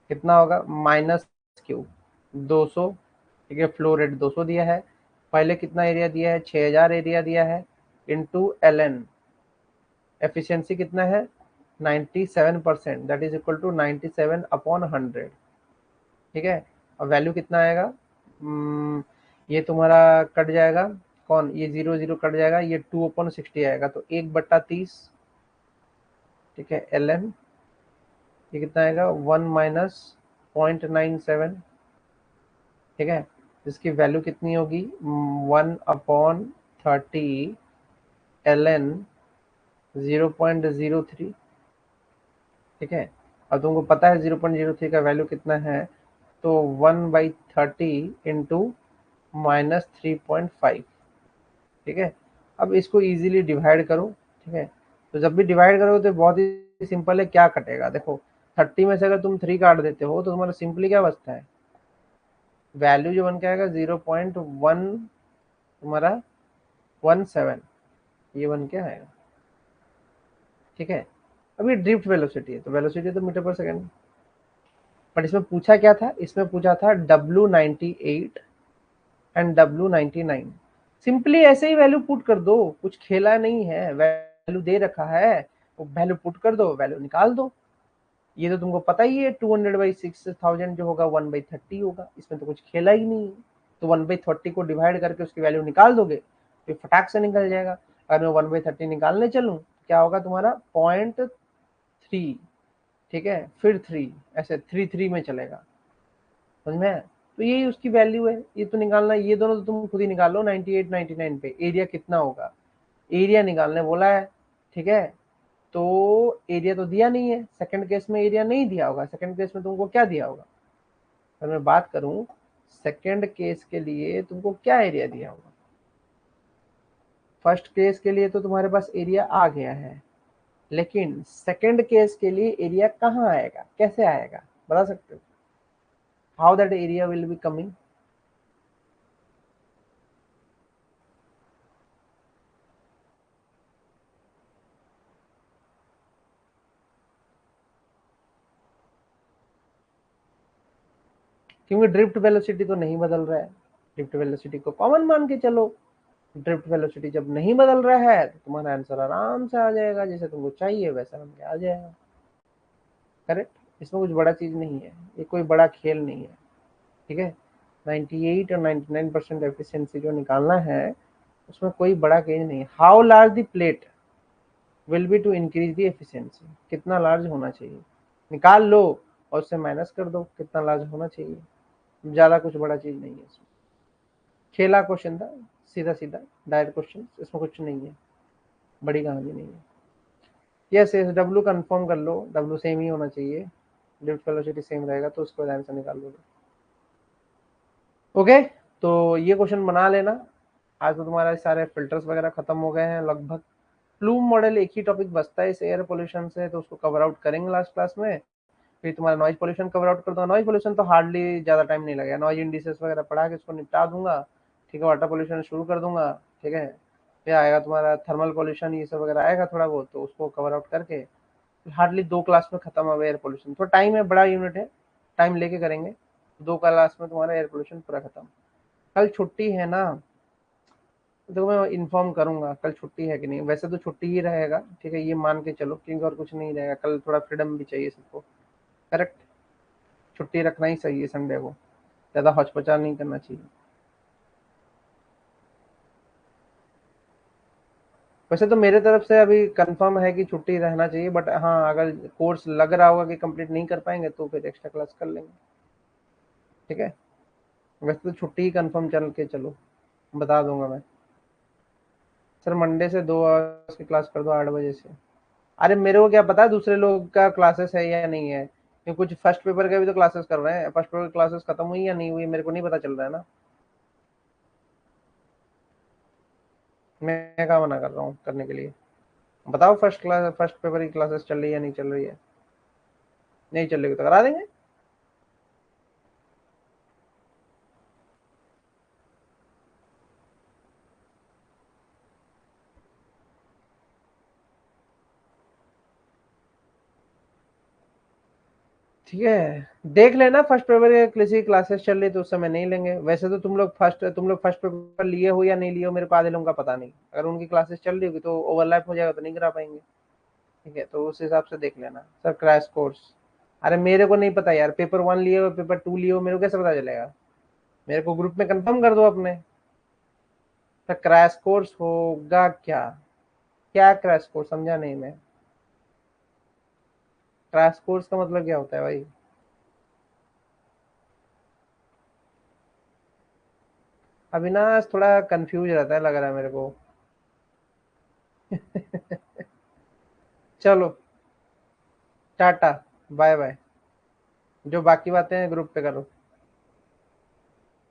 कितना होगा? माइनस क्यू 200, ठीक है, फ्लो रेट 200 दिया है, पहले कितना एरिया दिया है? 6000 एरिया दिया है, इंटू एल एन, एफिशिएंसी कितना है? 97%, दैट इज इक्वल टू 97/100, ठीक है? और वैल्यू कितना आएगा? ये तुम्हारा कट जाएगा, कौन, ये 0 0 कट जाएगा, ये 2/60 आएगा, तो 1/30, ठीक है, एल एन, ये कितना आएगा? 1 - 0.97, ठीक है? इसकी वैल्यू कितनी होगी? 1/30 एल एन 0.03, ठीक है। अब तुमको पता है 0.03 का वैल्यू कितना है, तो 1/30 इंटू -3.5, ठीक है। अब इसको इजीली डिवाइड करो, ठीक है। तो जब भी डिवाइड करोगे तो बहुत ही सिंपल है, क्या कटेगा देखो, 30 में से अगर तुम 3 काट देते हो तो तुम्हारा सिंपली क्या बचता है, वैल्यू जो बन के आएगा 0.1 तुम्हारा 17, ये बन के आएगा, ठीक है। अब ये ड्रिफ्ट वेलोसिटी है, तो वेलोसिटी तो मीटर पर सेकेंड, बट इसमें पूछा क्या था, इसमें पूछा था W98 एंड W99। सिंपली ऐसे ही वैल्यू पुट कर दो, कुछ खेला नहीं है, वैल्यू दे रखा है, वो वैल्यू पुट कर दो, वैल्यू निकाल दो। ये तो तुमको पता ही है, 200/6000 जो होगा 1/30 होगा, इसमें तो कुछ खेला ही नहीं है। तो 1/30 को डिवाइड करके उसकी वैल्यू निकाल दोगे तो फटाक से निकल जाएगा। अगर मैं 1/30 निकालने चलूँ क्या होगा तुम्हारा 0.3, ठीक है, फिर 3, ऐसे 3 में चलेगा, समझ में। तो यही उसकी वैल्यू है, ये तो निकालना, ये दोनों तो तुम खुद ही निकाल लो। 98 99 पे एरिया कितना होगा, एरिया निकालने बोला है, ठीक है। तो एरिया तो दिया नहीं है, सेकंड केस में एरिया नहीं दिया होगा, सेकंड केस में तुमको क्या दिया होगा, अगर मैं बात करूं सेकंड केस के लिए तुमको क्या एरिया दिया होगा। फर्स्ट केस के लिए तो तुम्हारे पास एरिया आ गया है, लेकिन सेकंड केस के लिए एरिया कहाँ आएगा, कैसे आएगा, बता सकते हो, how that area will be coming. क्योंकि ड्रिफ्ट वेलोसिटी तो नहीं बदल रहा है, ड्रिफ्ट वेलोसिटी को कॉमन मान के चलो। ड्रिफ्ट वेलोसिटी जब नहीं बदल रहा है तो तुम्हारा आंसर आराम से आ जाएगा, जैसे तुमको चाहिए वैसा बन के आ जाएगा, करेक्ट। इसमें कुछ बड़ा चीज नहीं है, ये कोई बड़ा खेल नहीं है, ठीक है। 98 और 99% एफिशिएंसी जो निकालना है उसमें कोई बड़ा केस नहीं है। How large the plate will be to increase the efficiency, कितना लार्ज होना चाहिए निकाल लो, और उससे माइनस कर दो कितना लार्ज होना चाहिए, ज्यादा कुछ बड़ा चीज नहीं है इसमें। खेला क्वेश्चन था, सीधा सीधा डायरेक्ट क्वेश्चन, इसमें कुछ नहीं है, बड़ी कहानी नहीं है। यस यस, डब्ल्यू कंफर्म कर लो, डब्ल्यू सेम ही होना चाहिए, लिफ्ट वेलोसिटी सेम रहेगा तो उसको आंसर निकाल लोगे। ओके, तो ये क्वेश्चन बना लेना। आज तो तुम्हारा सारे फिल्टर्स वगैरह खत्म हो गए हैं लगभग। प्लूम मॉडल एक ही टॉपिक बचता है इस एयर पोल्यूशन से, तो उसको कवर आउट करेंगे लास्ट क्लास में। फिर तुम्हारा नॉइज पोल्यूशन कवर आउट कर दूंगा। नॉइज पोल्यूशन तो हार्डली ज्यादा टाइम नहीं लगेगा, नॉइज इंडिसेस वगैरह पढ़ा के उसको निपटा दूंगा, ठीक है। वाटर पोल्यूशन शुरू कर दूंगा, ठीक है। फिर आएगा तुम्हारा थर्मल पोल्यूशन, ये सब वगैरह आएगा थोड़ा बहुत, तो उसको कवर आउट करके हार्डली 2 क्लास में खत्म होगा एयर पोल्यूशन। थोड़ा टाइम है, बड़ा यूनिट है, टाइम लेके करेंगे, 2 क्लास में तुम्हारा एयर पोल्यूशन पूरा खत्म। कल छुट्टी है ना, तो मैं इन्फॉर्म करूंगा कल छुट्टी है कि नहीं, वैसे तो छुट्टी ही रहेगा, ठीक है, ये मान के चलो, क्योंकि और कुछ नहीं रहेगा कल, थोड़ा फ्रीडम भी चाहिए सबको, करेक्ट। छुट्टी रखना ही सही है संडे को, ज्यादा हौच नहीं करना चाहिए। वैसे तो मेरे तरफ से अभी कंफर्म है कि छुट्टी रहना चाहिए, बट हाँ अगर कोर्स लग रहा होगा कि कंप्लीट नहीं कर पाएंगे तो फिर एक्स्ट्रा क्लास कर लेंगे, ठीक है। वैसे तो छुट्टी ही कंफर्म चल के चलो, बता दूंगा मैं। सर मंडे से 2 आवर्स की क्लास कर दो 8 बजे से। अरे मेरे को क्या पता दूसरे लोग का क्लासेस है या नहीं है, क्योंकि कुछ फर्स्ट पेपर के भी तो क्लासेस कर रहे हैं, फर्स्ट पेपर क्लासेस खत्म हुई या नहीं हुई मेरे को नहीं पता चल रहा है ना, मैं क्या मना कर रहा हूँ करने के लिए। बताओ फर्स्ट क्लास, फर्स्ट पेपर की क्लासेस चल रही है या नहीं चल रही है, नहीं चल रही तो करा देंगे। ठीक है, देख लेना फर्स्ट पेपर के किसी क्लासेस चल रही तो उस समय नहीं लेंगे। वैसे तो तुम लोग फर्स्ट पेपर लिए हो या नहीं लिए हो मेरे को आधे लोगों का पता नहीं, अगर उनकी क्लासेस चल रही होगी तो ओवरलैप हो जाएगा तो नहीं करा पाएंगे, ठीक है। तो उस हिसाब से देख लेना। सर क्रैश कोर्स, अरे मेरे को नहीं पता यार, पेपर 1 लिए हो पेपर 2 लिए हो मेरे को कैसे पता चलेगा, मेरे को ग्रुप में कंफर्म कर दो अपने। सर क्रैश कोर्स होगा क्या, क्या क्रैश कोर्स, समझा नहीं मैं। क्रैश कोर्स का मतलब क्या होता है भाई। अविनाश थोड़ा कंफ्यूज रहता है लग रहा है मेरे को। चलो टाटा, बाय बाय। जो बाकी बातें हैं ग्रुप पे करो।